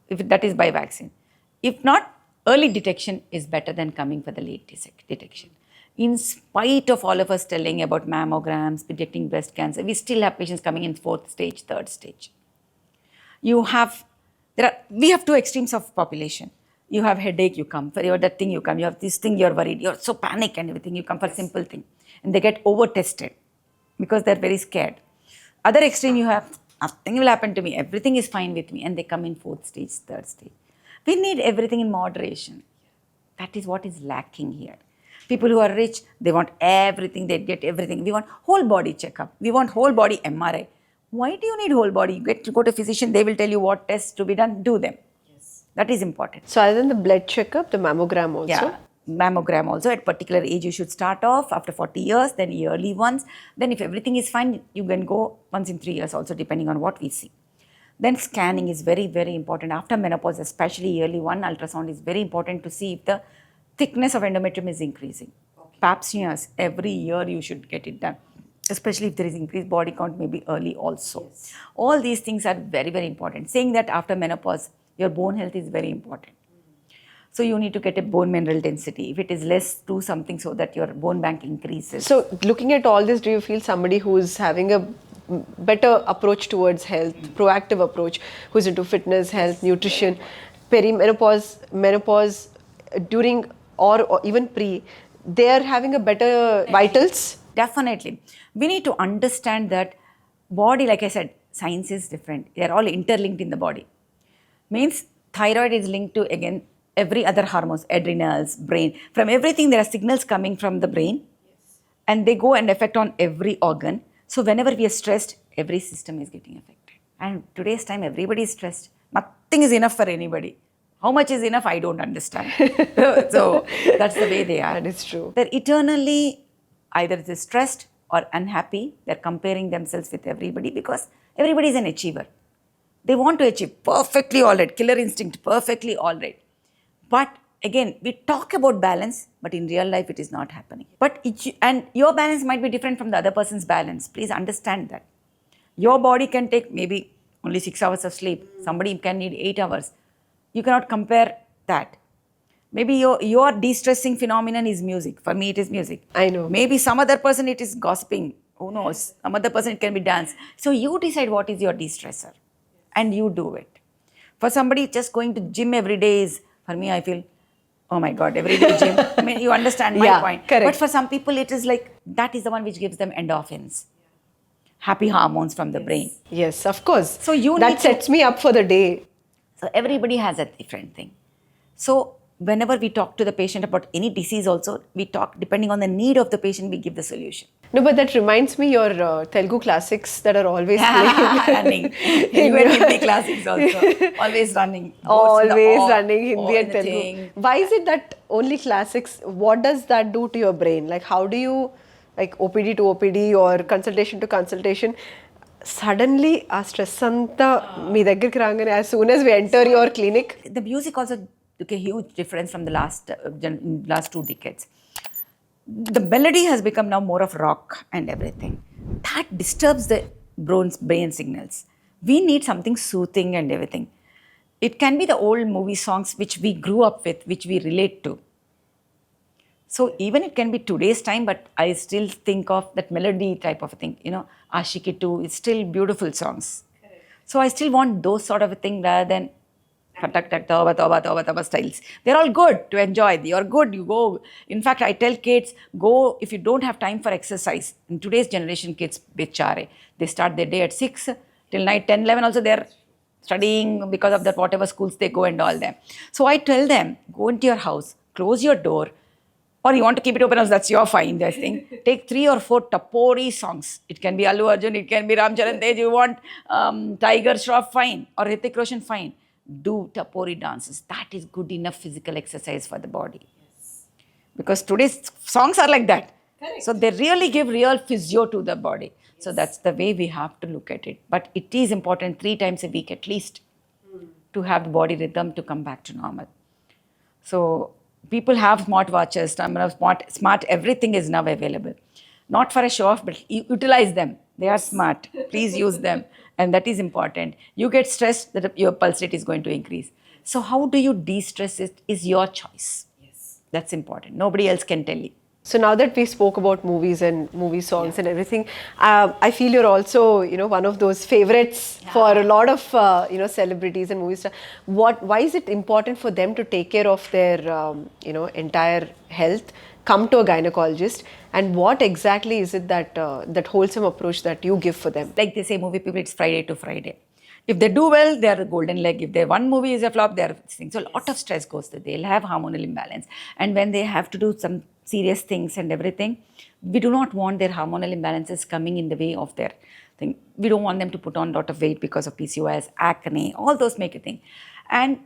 If that is by vaccine. If not, early detection is better than coming for the late detection. In spite of all of us telling about mammograms, detecting breast cancer, we still have patients coming in 4th stage, 3rd stage. We have 2 extremes of population. You have headache, you come. For that thing, you come. You have this thing, you're worried. You're so panic and everything. You come for simple thing. And they get over-tested because they're very scared. Other extreme, you have, nothing will happen to me. Everything is fine with me. And they come in 4th stage, 3rd stage. We need everything in moderation. That is what is lacking here. People who are rich, they want everything. They get everything. We want whole body checkup. We want whole body MRI. Why do you need whole body? You get to go to a physician. They will tell you what tests to be done. Do them. That is important. So other than the blood checkup, the mammogram also? Yeah, mammogram also. At particular age, you should start off after 40 years, then yearly once. Then if everything is fine, you can go once in 3 years also, depending on what we see. Then scanning is very, very important. After menopause, especially yearly one, ultrasound is very important to see if the thickness of endometrium is increasing. Pap smears, every year you should get it done. Especially if there is increased body count, maybe early also. All these things are very, very important. Saying that after menopause, your bone health is very important. So you need to get a bone mineral density. If it is less, do something so that your bone bank increases. So looking at all this, do you feel somebody who is having a better approach towards health, proactive approach, who's into fitness, health, nutrition, perimenopause, menopause, during or even pre, they are having a better vitals? Definitely. We need to understand that body, like I said, science is different. They are all interlinked in the body. Means thyroid is linked to, again, every other hormones, adrenals, brain. From everything, there are signals coming from the brain. And they go and affect on every organ. So whenever we are stressed, every system is getting affected. And today's time, everybody is stressed. Nothing is enough for anybody. How much is enough, I don't understand. So that's the way they are. That is true. They're eternally either they're stressed or unhappy. They're comparing themselves with everybody because everybody is an achiever. They want to achieve perfectly all right, killer instinct, perfectly all right. But again, we talk about balance, but in real life, it is not happening. And your balance might be different from the other person's balance. Please understand that. Your body can take maybe only 6 hours of sleep. Somebody can need 8 hours. You cannot compare that. Maybe your de-stressing phenomenon is music. For me, it is music. I know. Maybe some other person, it is gossiping. Who knows? Some other person, it can be dance. So you decide what is your de-stressor. And you do it. For somebody just going to gym every day is, for me, I feel, oh my God, every day gym. I mean, you understand my point. Correct. But for some people, it is like, that is the one which gives them endorphins. Happy hormones from the brain. Yes, of course. So that sets me up for the day. So everybody has a different thing. So whenever we talk to the patient about any disease also, we talk, depending on the need of the patient, we give the solution. No, but that reminds me your Telugu classics that are always playing. Running. Even Hindi classics also. Always running. Always running Hindi and Telugu. Why is it that only classics, what does that do to your brain? Like how do you like OPD to OPD or consultation to consultation, suddenly our stress anta మీ దగ్గరికి రాగానే as soon as we enter your clinic. The music also took a huge difference from the last 2 decades. The melody has become now more of rock and everything. That disturbs the brain signals. We need something soothing and everything. It can be the old movie songs which we grew up with, which we relate to. So even it can be today's time, but I still think of that melody type of a thing. Ashiki 2 is still beautiful songs. Correct. So I still want those sort of a thing rather than tak tak tauba tauba tauba tauba styles. They're all good to enjoy. You're good. You go. In fact, I tell kids, go if you don't have time for exercise. In today's generation, kids bechare. They start their day at 6 till night 10, 11. Also, they're studying because of that whatever schools they go and all them. So I tell them, go into your house, close your door. Or you want to keep it open, that's your fine, I think. Take 3 or 4 tapori songs. It can be Allu Arjun, it can be Ram Charan Tej. You want Tiger Shroff, fine. Or Hrithik Roshan, fine. Do tapori dances. That is good enough physical exercise for the body. Yes. Because today's songs are like that. Correct. So they really give real physio to the body. Yes. So that's the way we have to look at it. But it is important 3 times a week at least to have the body rhythm to come back to normal. So people have smart watches, smart everything is now available. Not for a show off, but utilize them. They are smart. Please use them. And that is important. You get stressed, that your pulse rate is going to increase. So how do you de-stress it is your choice. Yes. That's important. Nobody else can tell you. So now that we spoke about movies and movie songs and everything, I feel you're also, one of those favorites for a lot of, celebrities and movie stars. Why is it important for them to take care of their, entire health, come to a gynecologist, and what exactly is it that wholesome approach that you give for them? Like they say, movie people, it's Friday to Friday. If they do well, they are the golden leg. If their one movie is a flop, they are things. So a lot of stress goes to. They'll have hormonal imbalance, and when they have to do some serious things and everything, we do not want their hormonal imbalances coming in the way of their thing. We don't want them to put on a lot of weight because of PCOS, acne, all those make a thing. And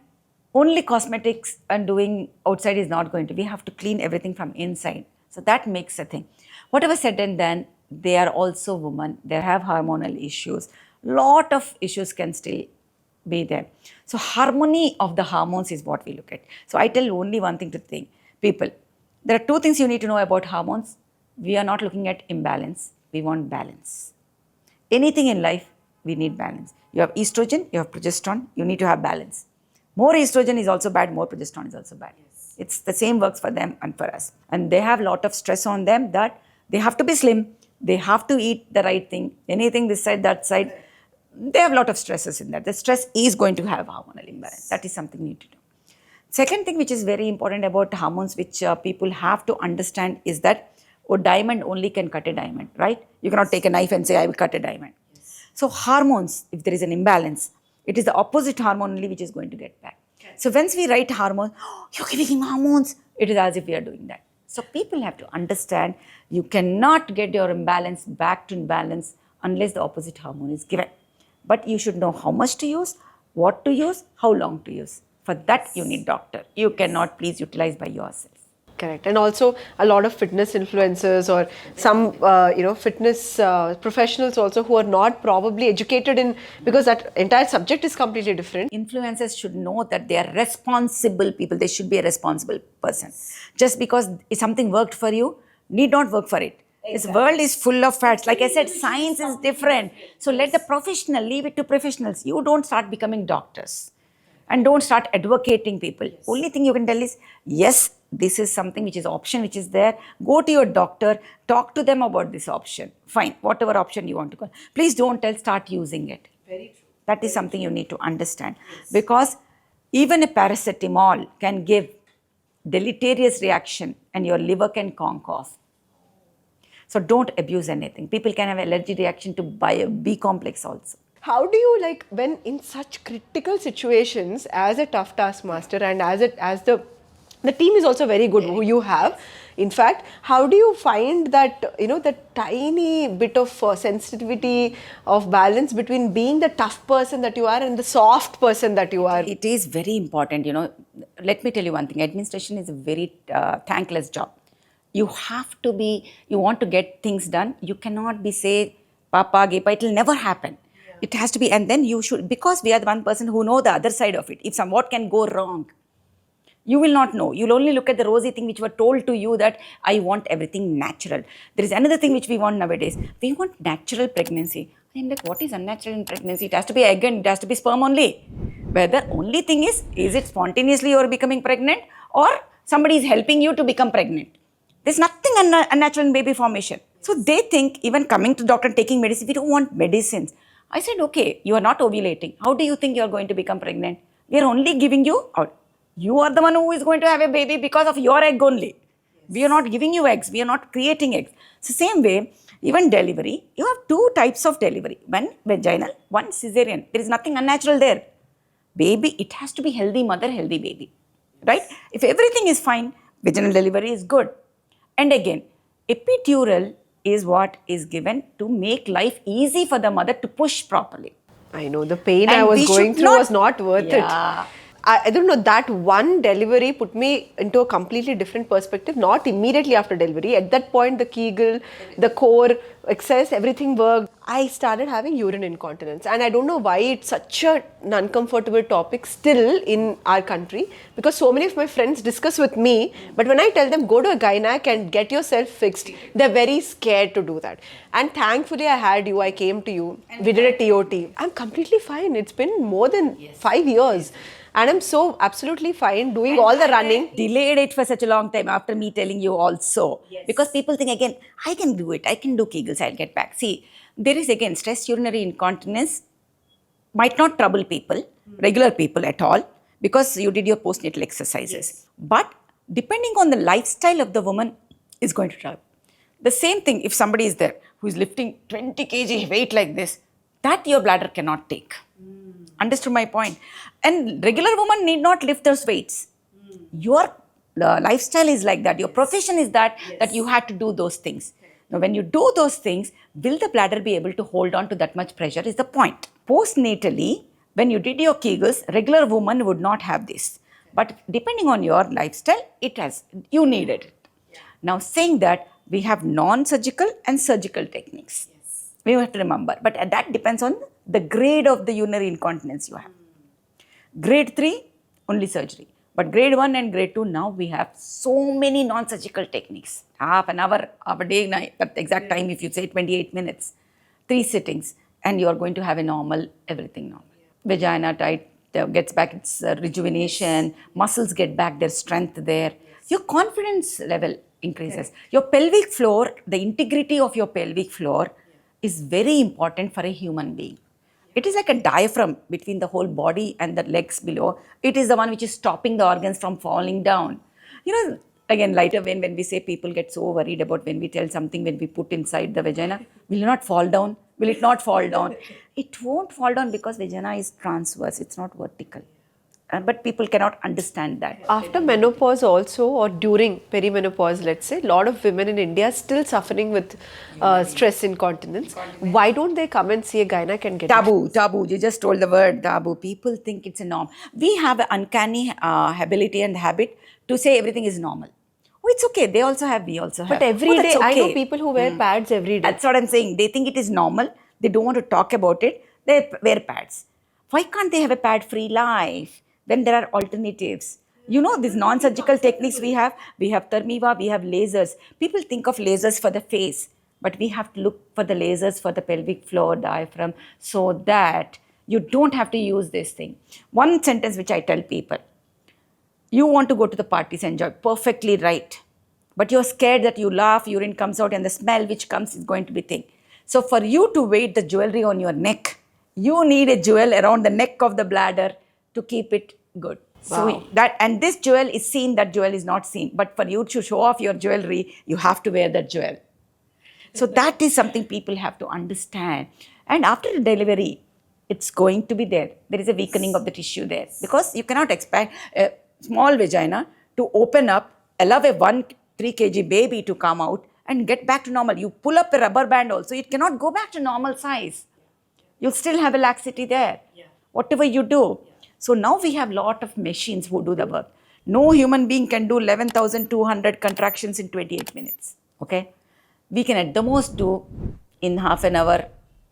only cosmetics and doing outside is not going to. We have to clean everything from inside. So that makes a thing. Whatever said and done, they are also women. They have hormonal issues. Lot of issues can still be there. So harmony of the hormones is what we look at. So I tell only one thing to think. People, there are 2 things you need to know about hormones. We are not looking at imbalance. We want balance. Anything in life, we need balance. You have estrogen, you have progesterone, you need to have balance. More estrogen is also bad, more progesterone is also bad. Yes. It's the same works for them and for us. And they have a lot of stress on them that they have to be slim, they have to eat the right thing, anything this side, that side. They have a lot of stresses in that. The stress is going to have hormonal imbalance. That is something you need to do. Second thing which is very important about hormones, which people have to understand, is that a diamond only can cut a diamond, right? You cannot take a knife and say, I will cut a diamond. Yes. So hormones, if there is an imbalance, it is the opposite hormone only which is going to get back. Okay. So once we write hormones, you're giving him hormones, it is as if we are doing that. So people have to understand you cannot get your imbalance back to balance unless the opposite hormone is given. But you should know how much to use, what to use, how long to use. For that, you need doctor. You cannot please utilize by yourself. Correct. And also a lot of fitness influencers or some, fitness professionals also who are not probably educated in, because that entire subject is completely different. Influencers should know that they are responsible people. They should be a responsible person. Just because something worked for you, need not work for it. Exactly. This world is full of fads. Like I said, science is different. So let the professional leave it to professionals. You don't start becoming doctors. And don't start advocating people. Yes. Only thing you can tell is, yes, this is something which is option, which is there. Go to your doctor, talk to them about this option. Fine, whatever option you want to call. Please don't start using it. Very true. That is something you need to understand. Yes. Because even a paracetamol can give deleterious reaction and your liver can conk off. So don't abuse anything. People can have allergy reaction to B complex also. How do you, when in such critical situations, as a tough taskmaster and as the team is also very good who you have, in fact, how do you find that, the tiny bit of sensitivity of balance between being the tough person that you are and the soft person that you are? It is very important, Let me tell you one thing. Administration is a very thankless job. You have to be, you want to get things done, you cannot be say, Papa, Gepa, it will never happen. It has to be, and then you should, because we are the one person who know the other side of it. If somewhat can go wrong, you will not know. You'll only look at the rosy thing which were told to you that I want everything natural. There is another thing which we want nowadays. We want natural pregnancy. I'm like, what is unnatural in pregnancy? It has to be egg and it has to be sperm only. Where the only thing is it spontaneously you are becoming pregnant or somebody is helping you to become pregnant? There's nothing unnatural in baby formation. So they think even coming to doctor and taking medicine, we don't want medicines. I said, okay, you are not ovulating. How do you think you are going to become pregnant? We are only giving you out. You are the one who is going to have a baby because of your egg only. Yes. We are not giving you eggs. We are not creating eggs. So same way, even delivery, you have two types of delivery. One vaginal, one cesarean. There is nothing unnatural there. Baby, it has to be healthy mother, healthy baby. Right? If everything is fine, vaginal delivery is good. And again, epidural is what is given to make life easy for the mother to push properly. I know the pain And I was we going should through was not worth it. Yeah. I don't know, that one delivery put me into a completely different perspective, not immediately after delivery. At that point, the Kegel, the core, exercise, everything worked. I started having urine incontinence. And I don't know why it's such an uncomfortable topic still in our country, because so many of my friends discuss with me, but when I tell them, go to a gynaec and get yourself fixed, they're very scared to do that. And thankfully, I had you, I came to you, we did a TOT. I'm completely fine. It's been more than 5 years. And I'm so absolutely fine doing all the running. Delayed it for such a long time after me telling you also. Yes. Because people think again, I can do it. I can do Kegels. I'll get back. See, there is again stress urinary incontinence might not trouble people, regular people at all, because you did your postnatal exercises. Yes. But depending on the lifestyle of the woman is going to trouble. The same thing if somebody is there who is lifting 20 kg weight like this, that your bladder cannot take. Understood my point? And regular woman need not lift those weights. Your lifestyle is like that. Your profession is that, that you had to do those things. Now, when you do those things, will the bladder be able to hold on to that much pressure is the point. Postnatally, when you did your Kegels, regular woman would not have this. But depending on your lifestyle, you needed it. Now, saying that, we have non-surgical and surgical techniques. We have to remember. But that depends on the grade of the urinary incontinence you have. Grade 3, only surgery. But grade 1 and grade 2, now we have so many non-surgical techniques. Half an hour, half a day, at the exact time, if you say 28 minutes, 3 sittings, and you are going to have a normal, everything normal. Vagina tight, gets back its rejuvenation, muscles get back their strength there. Your confidence level increases. Your pelvic floor, the integrity of your pelvic floor is very important for a human being. It is like a diaphragm between the whole body and the legs below. It is the one which is stopping the organs from falling down. You know, again, later when we say people get so worried about when we tell something, when we put inside the vagina, will it not fall down? Will it not fall down? It won't fall down because vagina is transverse. It's not vertical. But people cannot understand that. After menopause also, or during perimenopause, let's say, a lot of women in India are still suffering with stress incontinence. Why don't they come and see a gynaec and get Taboo. You just told the word taboo. People think it's a norm. We have an uncanny ability and habit to say everything is normal. Oh, it's okay. They also have, we also have. But every day, okay. I know people who wear pads every day. That's what I'm saying. They think it is normal. They don't want to talk about it. They wear pads. Why can't they have a pad-free life? When there are alternatives. You know, these non-surgical techniques we have Thermiva, we have lasers. People think of lasers for the face, but we have to look for the lasers for the pelvic floor, diaphragm, so that you don't have to use this thing. One sentence which I tell people, you want to go to the parties, enjoy, perfectly right. But you're scared that you laugh, urine comes out and the smell which comes is going to be thing. So for you to weight the jewelry on your neck, you need a jewel around the neck of the bladder to keep it good. Wow. So and this jewel is seen, that jewel is not seen. But for you to show off your jewelry, you have to wear that jewel. So that is something people have to understand. And after the delivery, it's going to be there. There is a weakening of the tissue there. Because you cannot expect a small vagina to open up, allow a 3 kg baby to come out and get back to normal. You pull up a rubber band also, it cannot go back to normal size. You'll still have a laxity there. Whatever you do. So now we have lot of machines who do the work. No human being can do 11,200 contractions in 28 minutes. Okay? We can at the most do in half an hour,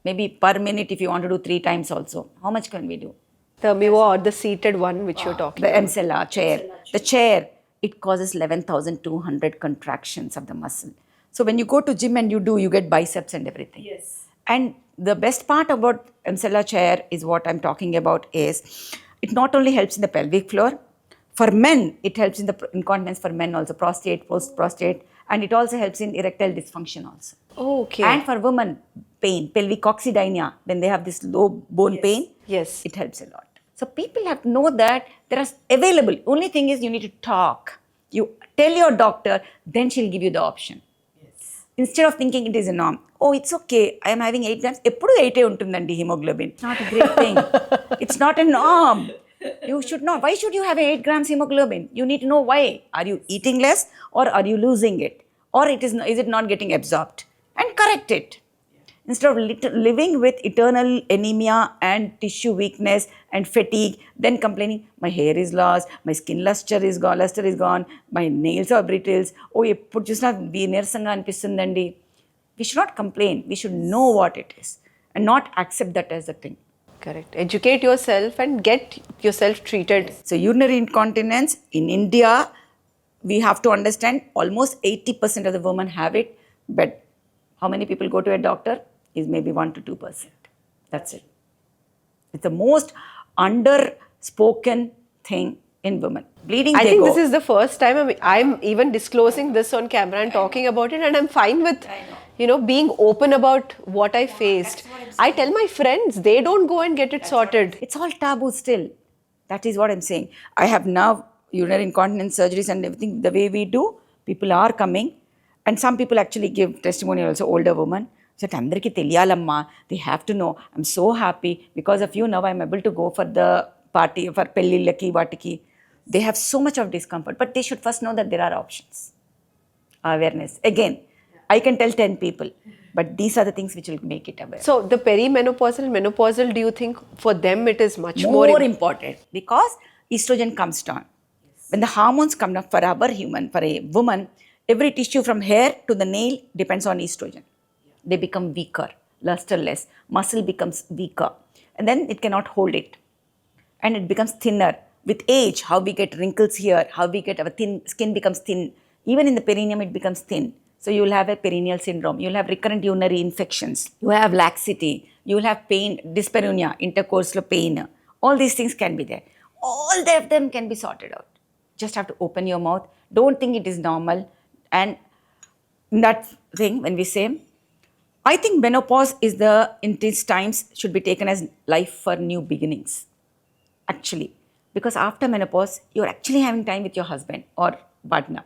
maybe per minute if you want to do 3 times also. How much can we do? The Miwa or the seated one which you're talking The about. MCLR chair. The chair, it causes 11,200 contractions of the muscle. So when you go to gym and you get biceps and everything. Yes. And the best part about MCLR chair is what I'm talking about is it not only helps in the pelvic floor. For men, it helps in the incontinence for men also, prostate, post-prostate, and it also helps in erectile dysfunction also. Oh, okay. And for women, pain, pelvic coccydynia, when they have this low bone pain, Yes. it helps a lot. So people have to know that there are available. Only thing is you need to talk. You tell your doctor, then she'll give you the option. Yes. Instead of thinking it is a norm. Oh, it's okay. I am having 8 grams. Eppudu 8 untundandi hemoglobin. It's not a great thing. It's not a norm. You should not. Why should you have 8 grams hemoglobin? You need to know why. Are you eating less or are you losing it? Or is it not getting absorbed? And correct it. Instead of living with eternal anemia and tissue weakness and fatigue, then complaining, my hair is lost, my skin luster is gone, my nails are brittles. Oh, eppudu chusina neersanga anpistundandi. We should not complain. We should know what it is and not accept that as a thing. Correct. Educate yourself and get yourself treated. So urinary incontinence in India, we have to understand almost 80% of the women have it, but how many people go to a doctor is maybe 1 to 2%. That's it. It's the most underspoken thing in women. Bleeding, I they think go. this is the first time I'm even disclosing this on camera and talking about it, and I'm fine with, being open about what I faced. I tell my friends, they don't go and get it sorted. It's all taboo still. That is what I'm saying. I have now urinary incontinence surgeries and everything. The way we do, people are coming. And some people actually give testimony also, older women. Said, "Andariki teliyalamma, they have to know. I'm so happy because of you now I'm able to go for the party, for pellillaki, vatiki." They have so much of discomfort, but they should first know that there are options. Awareness. Again, I can tell 10 people, but these are the things which will make it aware. So the perimenopausal, menopausal, do you think for them it is much More more important because estrogen comes down. When the hormones come down for a woman, every tissue from hair to the nail depends on estrogen. They become weaker, lusterless, muscle becomes weaker, and then it cannot hold it. And it becomes thinner. With age, how we get wrinkles here, how we get our skin becomes thin. Even in the perineum, it becomes thin. So you will have a perineal syndrome. You will have recurrent urinary infections. You have laxity. You will have pain, dyspareunia, intercourse pain. All these things can be there. All of them can be sorted out. Just have to open your mouth. Don't think it is normal. And that thing, when we say, I think menopause is in these times should be taken as life for new beginnings. Actually, because after menopause, you're actually having time with your husband or partner.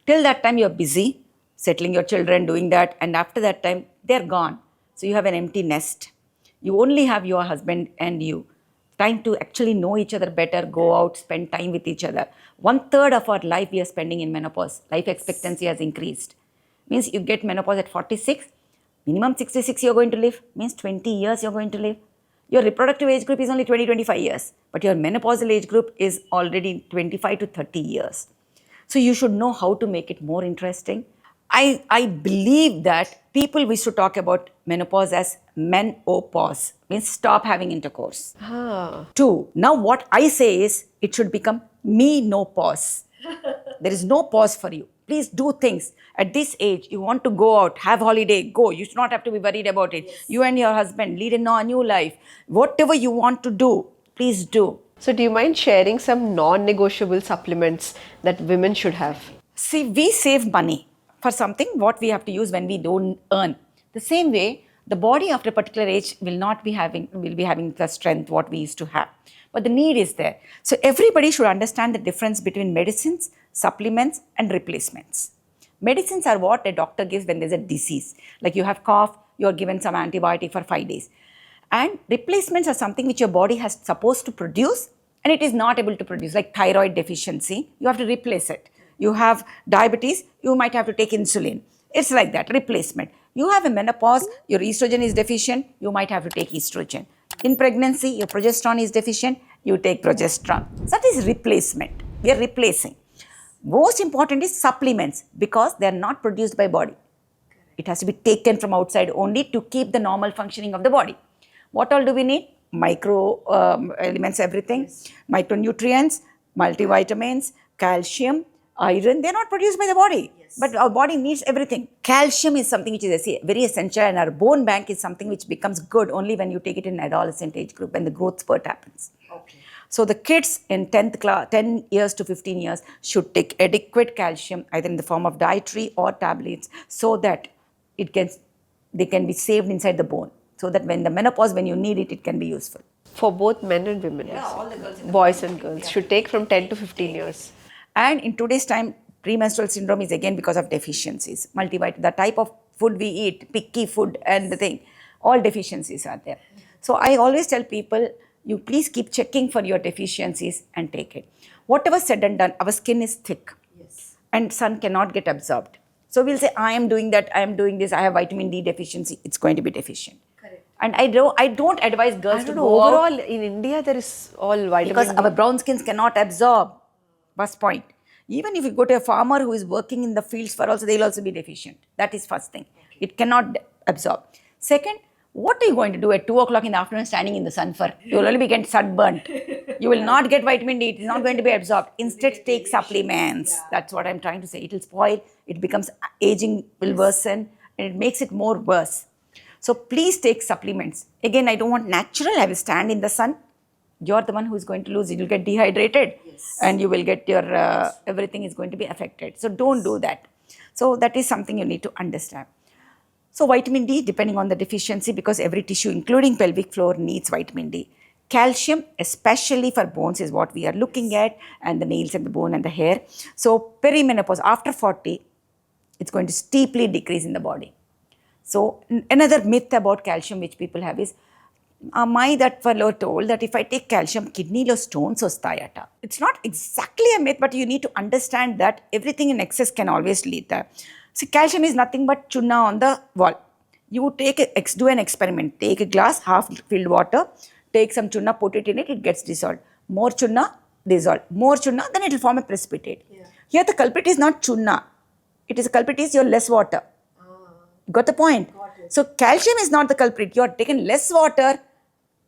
Till that time, you're busy settling your children, doing that. And after that time, they're gone. So you have an empty nest. You only have your husband and you. Time to actually know each other better, go out, spend time with each other. 1/3 of our life we are spending in menopause. Life expectancy has increased. Means you get menopause at 46, minimum 66 you're going to live. Means 20 years you're going to live. Your reproductive age group is only 20-25 years. But your menopausal age group is already 25 to 30 years. So you should know how to make it more interesting. I believe that people wish to talk about menopause as menopause, means stop having intercourse. Ah. 2, now what I say is it should become me-no-pause. There is no pause for you. Please do things. At this age, you want to go out, have holiday, go. You should not have to be worried about it. Yes. You and your husband lead a new life. Whatever you want to do, please do. So do you mind sharing some non-negotiable supplements that women should have? See, we save money for something what we have to use when we don't earn. The same way, the body after a particular age will be having the strength what we used to have. But the need is there. So everybody should understand the difference between medicines, supplements and replacements. Medicines are what a doctor gives when there's a disease. Like you have cough, you are given some antibiotic for 5 days. And replacements are something which your body has supposed to produce and it is not able to produce, like thyroid deficiency. You have to replace it. You have diabetes, you might have to take insulin. It's like that, replacement. You have a menopause, your estrogen is deficient, you might have to take estrogen. In pregnancy, your progesterone is deficient, you take progesterone. So that is replacement. We are replacing. Most important is supplements because they are not produced by body. It has to be taken from outside only to keep the normal functioning of the body. What all do we need? Micro elements, everything, micronutrients, multivitamins, calcium, iron. They're not produced by the body, but our body needs everything. Calcium is something which is very essential, and our bone bank is something which becomes good only when you take it in adolescent age group when the growth spurt happens. Okay. So the kids in 10th class, 10 years to 15 years should take adequate calcium either in the form of dietary or tablets so that they can be saved inside the bone. So that when the menopause, when you need it, it can be useful. For both men and women. Yeah, all the girls. Boys and girls should take from 10 to 15 years. And in today's time, premenstrual syndrome is again because of deficiencies. The type of food we eat, picky food and the thing, all deficiencies are there. So I always tell people, you please keep checking for your deficiencies and take it. Whatever said and done, our skin is thick and sun cannot get absorbed. So we'll say, I am doing that, I am doing this, I have vitamin D deficiency. It's going to be deficient. Correct. And I don't advise girls to go overall out. In India there is all vitamin Because D. our brown skins cannot absorb. First point. Even if you go to a farmer who is working in the fields for also, they'll also be deficient. That is first thing. Okay. It cannot absorb. Second, what are you going to do at 2 o'clock in the afternoon standing in the sun for? You will only be getting sunburnt. You will not get vitamin D. It is not going to be absorbed. Instead, take supplements. Yeah. That's what I'm trying to say. It will spoil. It becomes aging will worsen and it makes it more worse. So please take supplements. Again, I don't want natural. I will stand in the sun. You're the one who is going to lose it. You'll get dehydrated and you will get your, everything is going to be affected. So don't do that. So that is something you need to understand. So vitamin D, depending on the deficiency, because every tissue, including pelvic floor, needs vitamin D. Calcium, especially for bones, is what we are looking at, and the nails and the bone and the hair. So perimenopause, after 40, it's going to steeply decrease in the body. So another myth about calcium which people have is, that fellow told that if I take calcium, kidney lo stones ostayata. It's not exactly a myth, but you need to understand that everything in excess can always lead there. See, calcium is nothing but chunna on the wall. You do an experiment. Take a glass, half filled water, take some chunna, put it in it, it gets dissolved. More chunna, dissolved. More chunna, then it will form a precipitate. Yeah. Here the culprit is not chunna. The culprit is your less water. Got the point? Got so calcium is not the culprit. You are taken less water,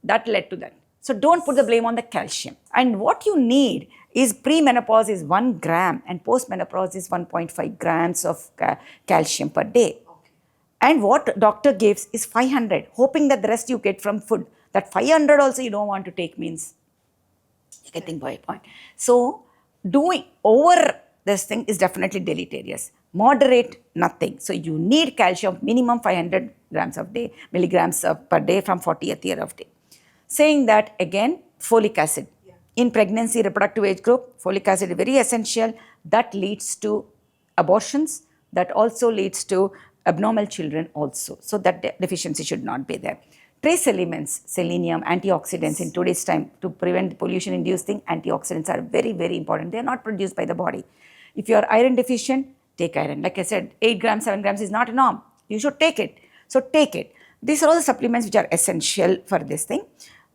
that led to that. So don't put the blame on the calcium. And what you need is pre-menopause is 1 gram and post-menopause is 1.5 grams of calcium per day. Okay. And what doctor gives is 500, hoping that the rest you get from food. That 500 also you don't want to take means, you can think by a point. So doing over this thing is definitely deleterious. Moderate, nothing. So you need calcium, minimum 500 grams of day, milligrams per day from 40th year of day. Saying that again, folic acid. In pregnancy, reproductive age group, folic acid is very essential. That leads to abortions. That also leads to abnormal children also. So that deficiency should not be there. Trace elements, selenium, antioxidants in today's time to prevent pollution-induced thing, antioxidants are very, very important. They are not produced by the body. If you are iron deficient, take iron. Like I said, 8 grams, 7 grams is not a norm. You should take it. So take it. These are all the supplements which are essential for this thing.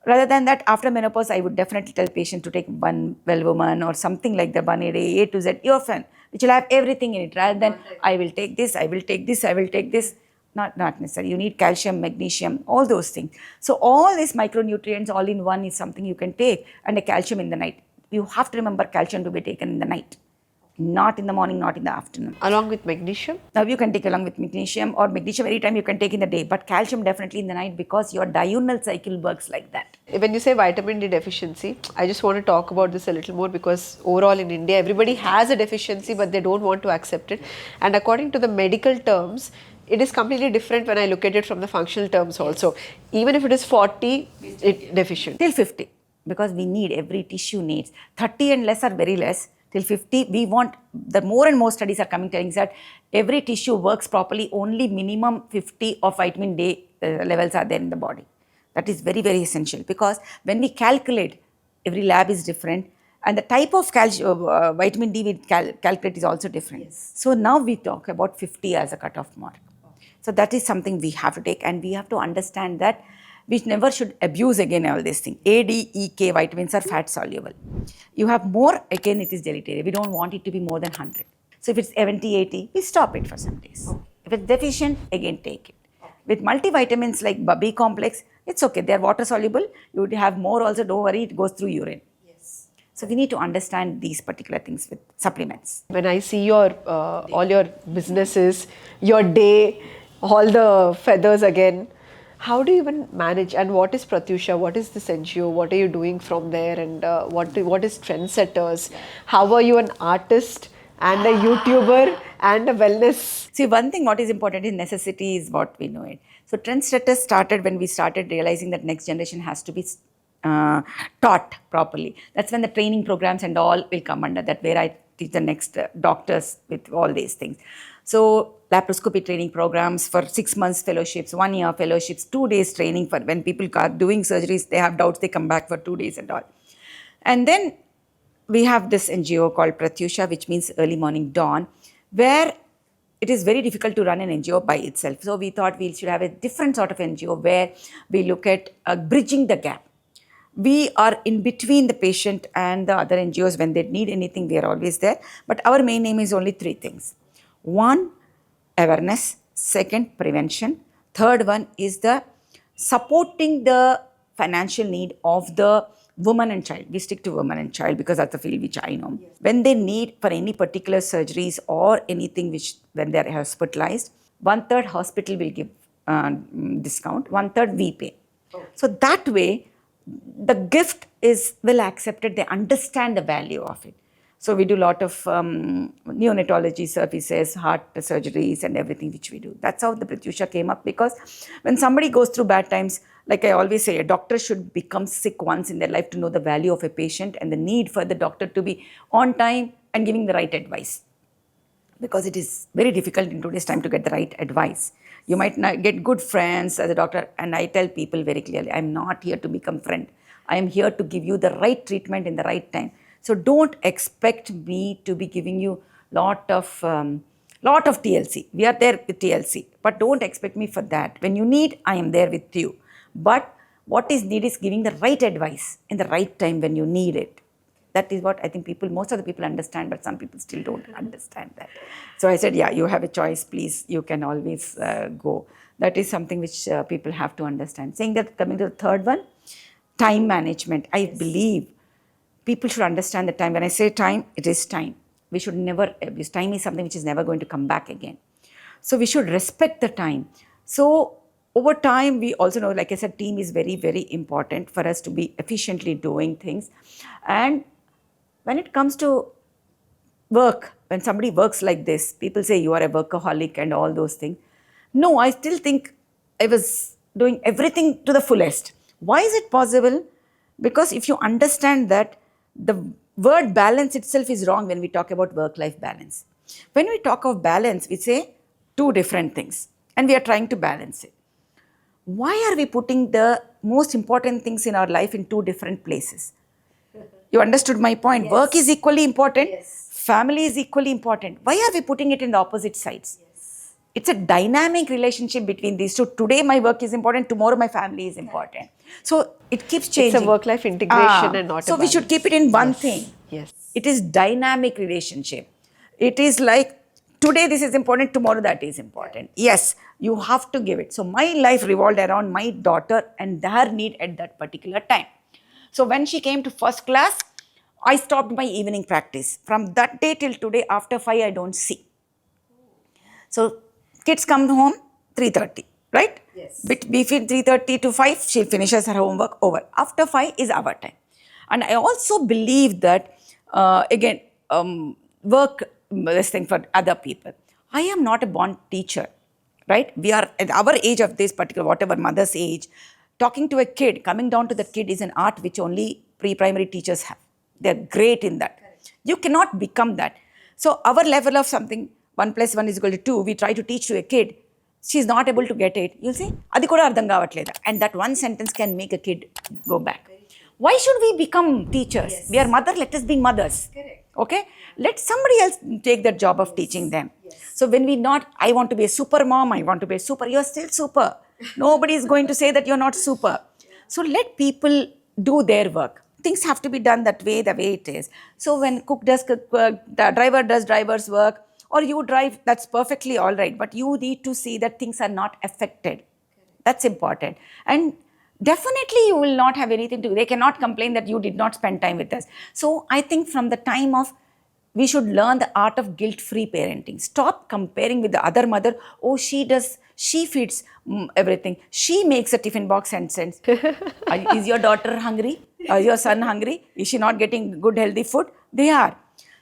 Rather than that, after menopause, I would definitely tell patients to take one well woman or something like the one A to Z Ewoke, which will have everything in it. Rather than I will take this, I will take this, I will take this. Not necessary. You need calcium, magnesium, all those things. So all these micronutrients all in one is something you can take, and a calcium in the night. You have to remember calcium to be taken in the night. Not in the morning, not in the afternoon. Along with magnesium? Now you can take along with magnesium, or magnesium anytime you can take in the day, but calcium definitely in the night because your diurnal cycle works like that. When you say vitamin D deficiency, I just want to talk about this a little more because overall in India, everybody has a deficiency but they don't want to accept it. And according to the medical terms, it is completely different when I look at it from the functional terms also. Even if it is 40, it's deficient. Till 50, because we need, every tissue needs. 30 and less are very less. Till 50, we want, the more and more studies are coming telling us that every tissue works properly, only minimum 50 of vitamin D levels are there in the body. That is very, very essential because when we calculate, every lab is different and the type of vitamin D we calculate is also different. Yes. So now we talk about 50 as a cutoff mark. So that is something we have to take, and we have to understand that We never should abuse again all these things. A, D, E, K vitamins are fat soluble. You have more, again it is deleterious. We don't want it to be more than 100. So if it's 70, 80, we stop it for some days. If it's deficient, again take it. With multivitamins like B complex, it's okay. They're water soluble. You would have more also, don't worry, it goes through urine. So we need to understand these particular things with supplements. When I see your all your businesses, your day, all the feathers again, how do you even manage? And what is Pratyusha? What is this NGO? What are you doing from there? And what is Trendsetters? How are you an artist and a YouTuber and a wellness? See, one thing what is important is necessity is what we know it. So Trendsetters started when we started realizing that next generation has to be taught properly. That's when the training programs and all will come under that, where I teach the next doctors with all these things. So laparoscopic training programs for 6 months fellowships, 1 year fellowships, 2 days training for when people are doing surgeries, they have doubts, they come back for 2 days and all. And then we have this NGO called Pratyusha, which means early morning dawn, where it is very difficult to run an NGO by itself. So we thought we should have a different sort of NGO where we look at bridging the gap. We are in between the patient and the other NGOs. When they need anything, we are always there. But our main aim is only 3 things. 1, awareness. 2nd, prevention. 3rd one is the supporting the financial need of the woman and child. We stick to woman and child because that's the field which I know. Yes. When they need for any particular surgeries or anything which when they are hospitalized, 1/3 hospital will give discount, 1/3 we pay. Okay. So that way, the gift is well accepted. They understand the value of it. So we do a lot of neonatology services, heart surgeries and everything which we do. That's how the Pratyusha came up, because when somebody goes through bad times, like I always say, a doctor should become sick once in their life to know the value of a patient and the need for the doctor to be on time and giving the right advice. Because it is very difficult in today's time to get the right advice. You might not get good friends as a doctor, and I tell people very clearly, I'm not here to become friend. I am here to give you the right treatment in the right time. So don't expect me to be giving you lot of TLC. We are there with TLC, but don't expect me for that. When you need, I am there with you. But what is needed is giving the right advice in the right time when you need it. That is what I think most of the people understand, but some people still don't understand that. So I said, yeah, you have a choice, please, you can always go. That is something which people have to understand. Saying that, coming to the 3rd one, time management. I believe people should understand the time. When I say time, it is time. We should never abuse. Time is something which is never going to come back again. So we should respect the time. So over time, we also know, like I said, team is very, very important for us to be efficiently doing things. And when it comes to work, when somebody works like this, people say you are a workaholic and all those things. No, I still think I was doing everything to the fullest. Why is it possible? Because if you understand that the word balance itself is wrong when we talk about work-life balance. When we talk of balance, we say 2 different things and we are trying to balance it. Why are we putting the most important things in our life in 2 different places? You understood my point. Yes. Work is equally important. Yes. Family is equally important. Why are we putting it in the opposite sides? Yes. It's a dynamic relationship between these 2. Today my work is important. Tomorrow my family is important. So it keeps changing. It's a work-life integration and not a So we should keep it in one thing. Yes. It is dynamic relationship. It is like today this is important, tomorrow that is important. Yes, you have to give it. So my life revolved around my daughter and her need at that particular time. So when she came to 1st class, I stopped my evening practice. From that day till today, after 5, I don't see. So kids come home 3:30, right? Yes. Between 3:30 to 5, she finishes her homework, over. After 5 is our time. And I also believe that, work, this thing for other people. I am not a born teacher, right? We are at our age of this particular, whatever mother's age, talking to a kid, coming down to the kid is an art which only pre-primary teachers have. They're great in that. Correct. You cannot become that. So our level of something, 1 + 1 is equal to 2, we try to teach to a kid. She's not able to get it. You'll say, Adi kuda ardham kavatleda. And that one sentence can make a kid go back. Why should we become teachers? Yes. We are mother, let us be mothers. Correct. Okay? Let somebody else take that job of teaching them. Yes. So when I want to be a super mom, I want to be a super, you're still super. Nobody is going to say that you're not super. So let people do their work. Things have to be done that way, the way it is. So when cook does cook work, the driver does driver's work, or you drive, that's perfectly all right. But you need to see that things are not affected. That's important. And definitely you will not have anything to, they cannot complain that you did not spend time with us. So I think from the time of, we should learn the art of guilt-free parenting. Stop comparing with the other mother. Oh, she feeds everything. She makes a tiffin box and sends. Is your daughter hungry? Is your son hungry? Is she not getting good healthy food? They are.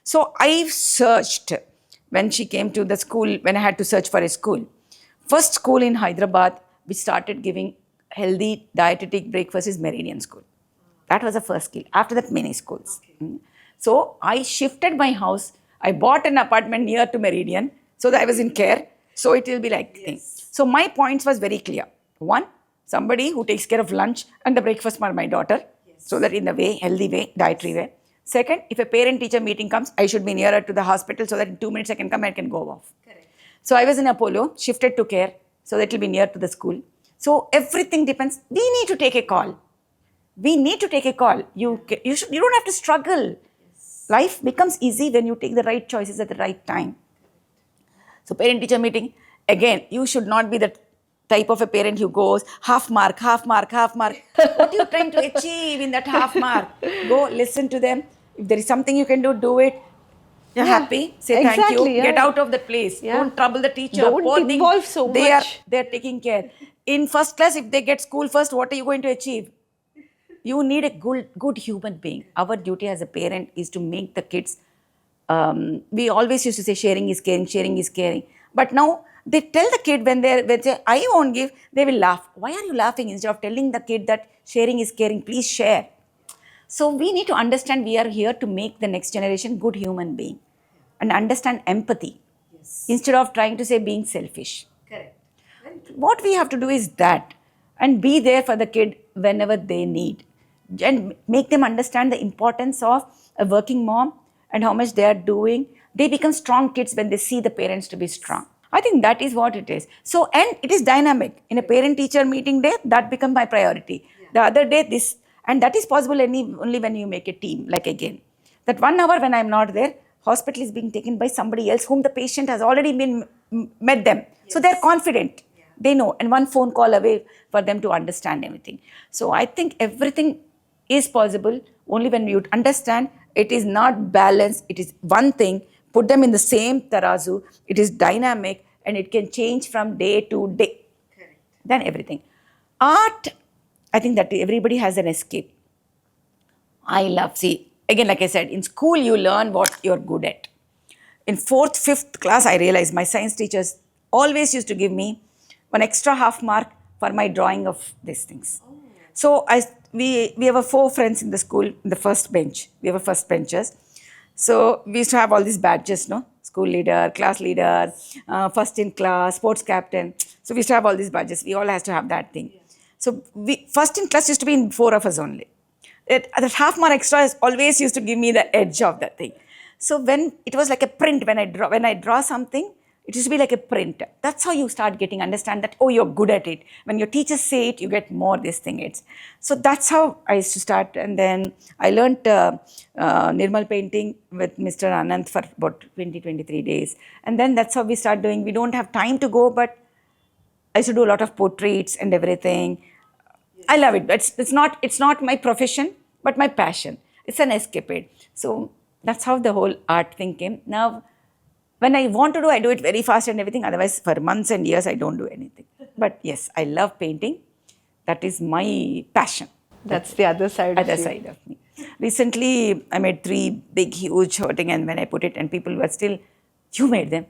So I searched when she came to the school, when I had to search for a school. First school in Hyderabad, which started giving healthy dietetic breakfast is Meridian School. That was the first skill. After that, many schools. Okay. So I shifted my house. I bought an apartment near to Meridian so that I was in care. So it will be like thing. So my points was very clear. One, somebody who takes care of lunch and the breakfast for my daughter. So that in the way, healthy way, dietary way. Second, if a parent-teacher meeting comes, I should be nearer to the hospital so that in 2 minutes I can come and I can go off. Correct. So I was in Apollo, shifted to care, so that it will be near to the school. So everything depends. We need to take a call. We need to take a call. You don't have to struggle. Life becomes easy when you take the right choices at the right time. So parent-teacher meeting, again, you should not be the type of a parent who goes half mark, half mark, half mark. What are you trying to achieve in that half mark? Go listen to them. If there is something you can do it. You're happy, say thank you, get out of that place. Don't trouble the teacher. Don't involve so much. They are taking care. In first class, if they get school first, what are you going to achieve? You need a good human being. Our duty as a parent is to make the kids, we always used to say sharing is caring, sharing is caring. But now they tell the kid when they say, I won't give, they will laugh. Why are you laughing? Instead of telling the kid that sharing is caring, please share. So we need to understand we are here to make the next generation good human being and understand empathy instead of trying to say being selfish. Correct. What we have to do is that and be there for the kid whenever they need and make them understand the importance of a working mom and how much they are doing. They become strong kids when they see the parents to be strong. I think that is what it is. So, and it is dynamic. In a parent-teacher meeting day, that becomes my priority. The other day, this, and that is possible only when you make a team, like again. That 1 hour when I'm not there, hospital is being taken by somebody else whom the patient has already met them. So they're confident. They know. And one phone call away for them to understand everything. So I think everything is possible only when you understand it is not balanced. It is one thing. Put them in the same tarazu. It is dynamic and it can change from day to day. Correct. Then everything. Art, I think that everybody has an escape. I love, see, again, like I said, in school you learn what you're good at. In 4th, 5th class, I realized my science teachers always used to give me one extra half mark for my drawing of these things. Oh. So we have 4 friends in the school, in the first bench. We have a first benchers. So we used to have all these badges, no? School leader, class leader, first in class, sports captain. So we used to have all these badges. We all has to have that thing. Yeah. So first in class used to be in 4 of us only. That half mark extra always used to give me the edge of that thing. So when it was like a print, when I draw something, it used to be like a print. That's how you start understand that, oh, you're good at it. When your teachers say it, you get more this thing. So that's how I used to start. And then I learned Nirmal painting with Mr. Anand for about 23 days. And then that's how we start doing. We don't have time to go, but I used to do a lot of portraits and everything. Yes. I love it. It's not my profession, but my passion. It's an escapade. So that's how the whole art thing came. Now, when I want to do, I do it very fast and everything. Otherwise, for months and years, I don't do anything. But yes, I love painting. That is my passion. That's the other side of me. Recently, I made 3 big, huge hoarding, and when I put it, and people were still, you made them.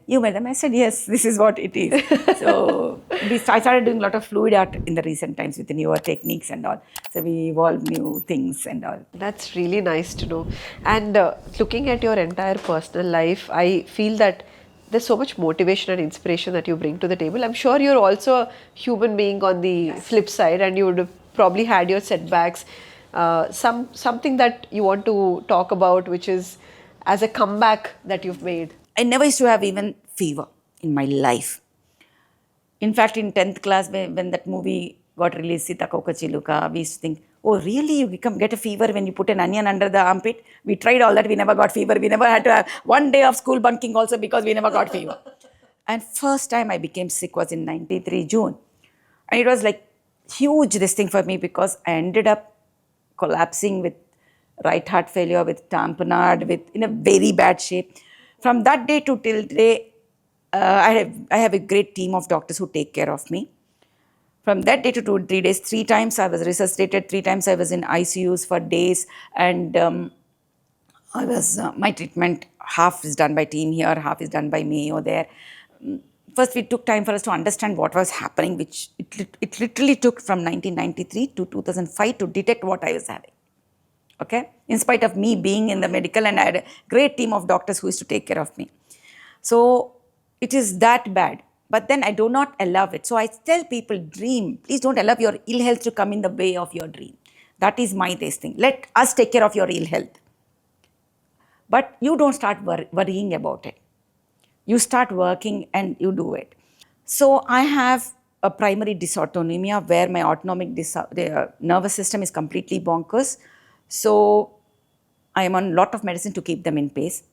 I said, yes, this is what it is. So I started doing a lot of fluid art in the recent times with the newer techniques and all. So we evolve new things and all. That's really nice to know. And looking at your entire personal life, I feel that there's so much motivation and inspiration that you bring to the table. I'm sure you're also a human being on the flip side, and you would have probably had your setbacks. Something that you want to talk about, which is as a comeback that you've made. I never used to have even fever in my life. In fact, in 10th class, when that movie got released, Sita Koka Chiluka, we used to think, oh, really? You get a fever when you put an onion under the armpit? We tried all that. We never got fever. We never had to have one day of school bunking also because we never got fever. And first time I became sick was in 93 June. And it was like huge this thing for me because I ended up collapsing with right heart failure, with tamponade, with in a very bad shape. From that day to till today, I have a great team of doctors who take care of me. From that day to 2 3 days, 3 times I was resuscitated, 3 times I was in ICUs for days, and I was my treatment half is done by team here, half is done by Mayo there. First, it took time for us to understand what was happening, which it literally took from 1993 to 2005 to detect what I was having. Okay, in spite of me being in the medical, and I had a great team of doctors who used to take care of me. So it is that bad. But then I do not allow it. So I tell people, dream. Please don't allow your ill health to come in the way of your dream. That is my this thing. Let us take care of your ill health. But you don't start worrying about it. You start working and you do it. So I have a primary dysautonomia where my autonomic nervous system is completely bonkers. So I am on a lot of medicine to keep them in pace.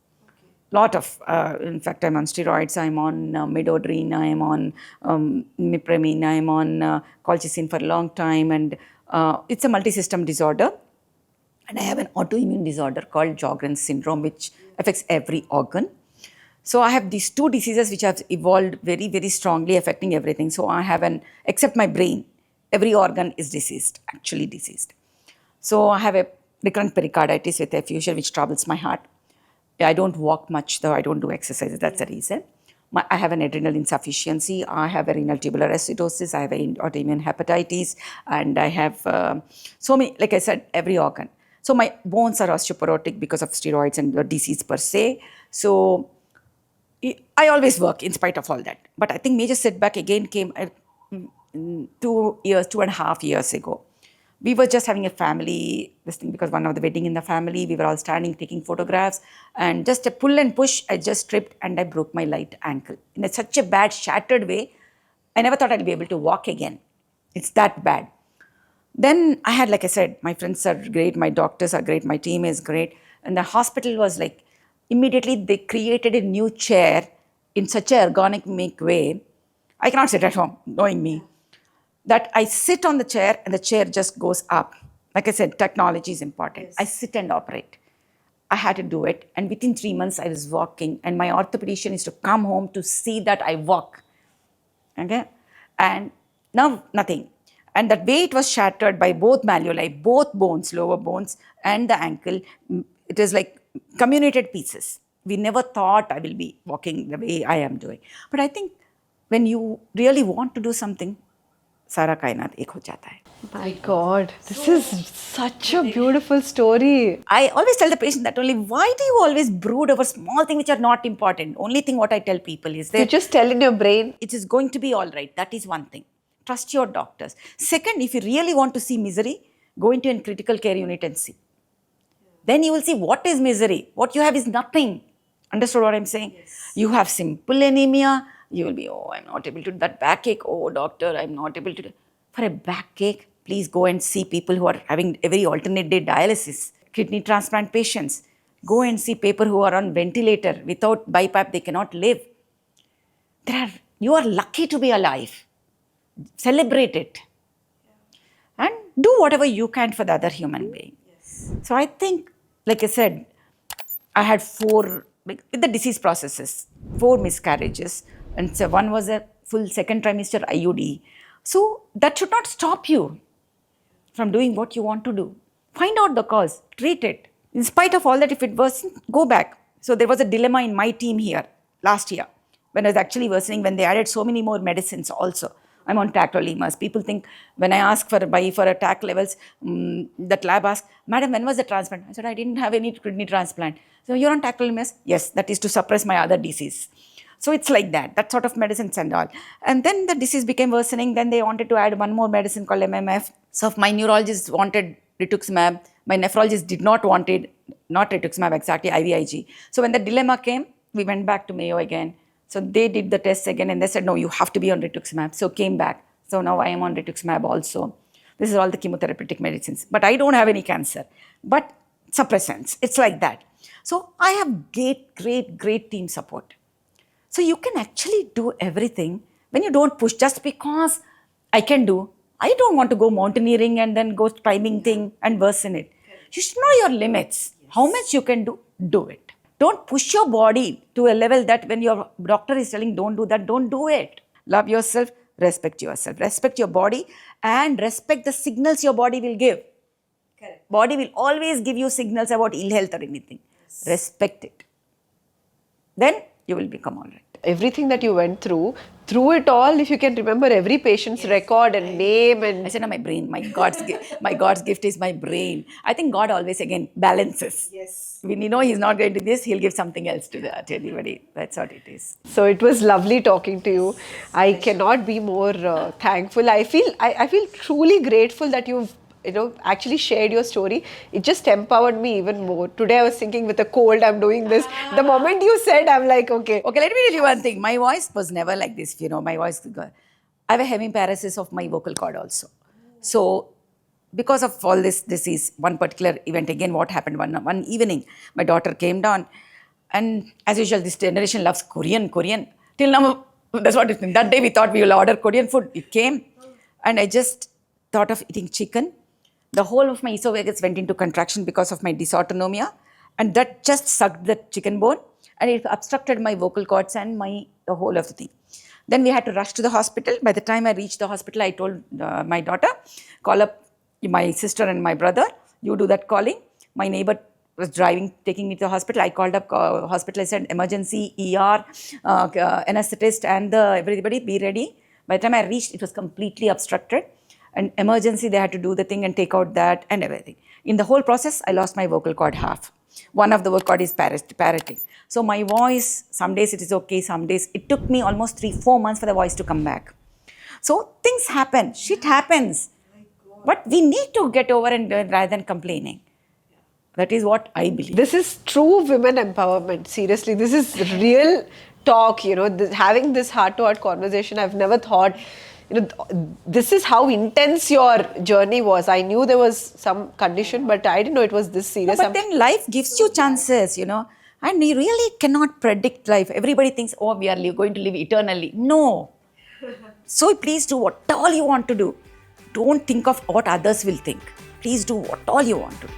Lot of, in fact, I'm on steroids, I'm on midodrine, I'm on mipramine, I'm on colchicine for a long time, and it's a multi-system disorder. And I have an autoimmune disorder called Sjogren's syndrome, which affects every organ. So I have these two diseases which have evolved very, very strongly, affecting everything. So I have except my brain, every organ is diseased, actually diseased. So I have a recurrent pericarditis with effusion, which troubles my heart. I don't walk much, though. I don't do exercises. That's the reason. I have an adrenal insufficiency. I have a renal tubular acidosis. I have an autoimmune hepatitis. And I have so many, like I said, every organ. So my bones are osteoporotic because of steroids and the disease per se. So I always work in spite of all that. But I think major setback again came 2.5 years ago. We were just having a family, this thing, because one of the wedding in the family, we were all standing, taking photographs, and just a pull and push, I just tripped and I broke my right ankle in such a bad, shattered way. I never thought I'd be able to walk again. It's that bad. Then I had, like I said, my friends are great, my doctors are great, my team is great. And the hospital was like, immediately they created a new chair in such an ergonomic way. I cannot sit at home, knowing me, that I sit on the chair and the chair just goes up. Like I said, technology is important. Yes. I sit and operate. I had to do it. And within 3 months, I was walking. And my orthopedician is to come home to see that I walk. Okay? And now, nothing. And that way it was shattered by both malleoli, both bones, lower bones, and the ankle. It is like comminuted pieces. We never thought I will be walking the way I am doing. But I think when you really want to do something, सारा कायनात एक हो जाता है. My God, this is such a beautiful story. I always tell the patient that only, why do you always brood over small things which are not important? Only thing what I tell people is that you just tell in your brain, it is going to be all right. That is one thing. Trust your doctors. Second, if you really want to see misery, go into a critical care unit and see. Then you will see what is misery. What you have is nothing. Understood what I'm saying? Yes. You have simple anemia. You will be, oh, I'm not able to do that backache. Oh, doctor, I'm not able to do. For a backache, please go and see people who are having every alternate day dialysis, kidney transplant patients. Go and see people who are on ventilator. Without BiPAP, they cannot live. You are lucky to be alive. Celebrate it. Yeah. And do whatever you can for the other human being. Yes. So I think, like I said, I had 4, with the disease processes, 4 miscarriages. And so one was a full second trimester IUD. So that should not stop you from doing what you want to do. Find out the cause, treat it. In spite of all that, if it worsens, go back. So there was a dilemma in my team here last year when I was actually worsening, when they added so many more medicines also. I'm on tacrolimus. People think when I ask for a TAC levels, that lab asks, Madam, when was the transplant? I said, I didn't have any kidney transplant. So you're on tacrolimus? Yes, that is to suppress my other disease. So it's like that sort of medicines and all. And then the disease became worsening. Then they wanted to add one more medicine called MMF. So my neurologist wanted rituximab. My nephrologist did not want it, not rituximab exactly, IVIG. So when the dilemma came, we went back to Mayo again. So they did the tests again and they said, no, you have to be on rituximab. So came back. So now I am on rituximab also. This is all the chemotherapeutic medicines. But I don't have any cancer. But suppressants, it's like that. So I have great team support. So you can actually do everything when you don't push just because I can do. I don't want to go mountaineering and then go climbing thing and worsen it. You should know your limits. How much you can do it. Don't push your body to a level that when your doctor is telling don't do that, don't do it. Love yourself, respect yourself, respect your body and respect the signals your body will give. Correct. Body will always give you signals about ill health or anything. Yes. Respect it. Then you will become all right. Everything that you went through it all, if you can remember every patient's record and name and... I said, no, my brain, my God's gift is my brain. I think God always, again, balances. Yes. When you know He's not going to do this, He'll give something else to anybody. That's what it is. So it was lovely talking to you. I cannot be more thankful. I feel truly grateful that you've actually shared your story. It just empowered me even more. Today I was thinking with a cold, I'm doing this. The moment you said, I'm like, okay. Okay, let me tell you one thing. My voice was never like this, my voice. I have a hemiparesis of my vocal cord also. So, because of all this disease, one particular event, again, what happened one evening, my daughter came down and as usual, this generation loves Korean. Till now, that's what it is. That day we thought we will order Korean food. It came and I just thought of eating chicken. The whole of my esophagus went into contraction because of my dysautonomia and that just sucked the chicken bone and it obstructed my vocal cords and the whole of the thing. Then we had to rush to the hospital. By the time I reached the hospital, I told my daughter, call up my sister and my brother, you do that calling. My neighbor was driving, taking me to the hospital. I called up hospital, I said emergency, ER, anesthetist and everybody be ready. By the time I reached, it was completely obstructed. And emergency, they had to do the thing and take out that and everything. In the whole process, I lost my vocal cord half. One of the vocal cord is parroting. So my voice, some days it is okay, some days, it took me almost 3-4 months for the voice to come back. So things happen, shit happens. But we need to get over and rather than complaining. That is what I believe. This is true women empowerment. Seriously, this is real talk, having this heart-to-heart conversation. I've never thought... this is how intense your journey was. I knew there was some condition, but I didn't know it was this serious. No, but then life gives you chances, and you really cannot predict life. Everybody thinks, oh, we are going to live eternally. No. So please do what all you want to do. Don't think of what others will think. Please do what all you want to do.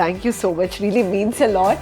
Thank you so much. Really means a lot.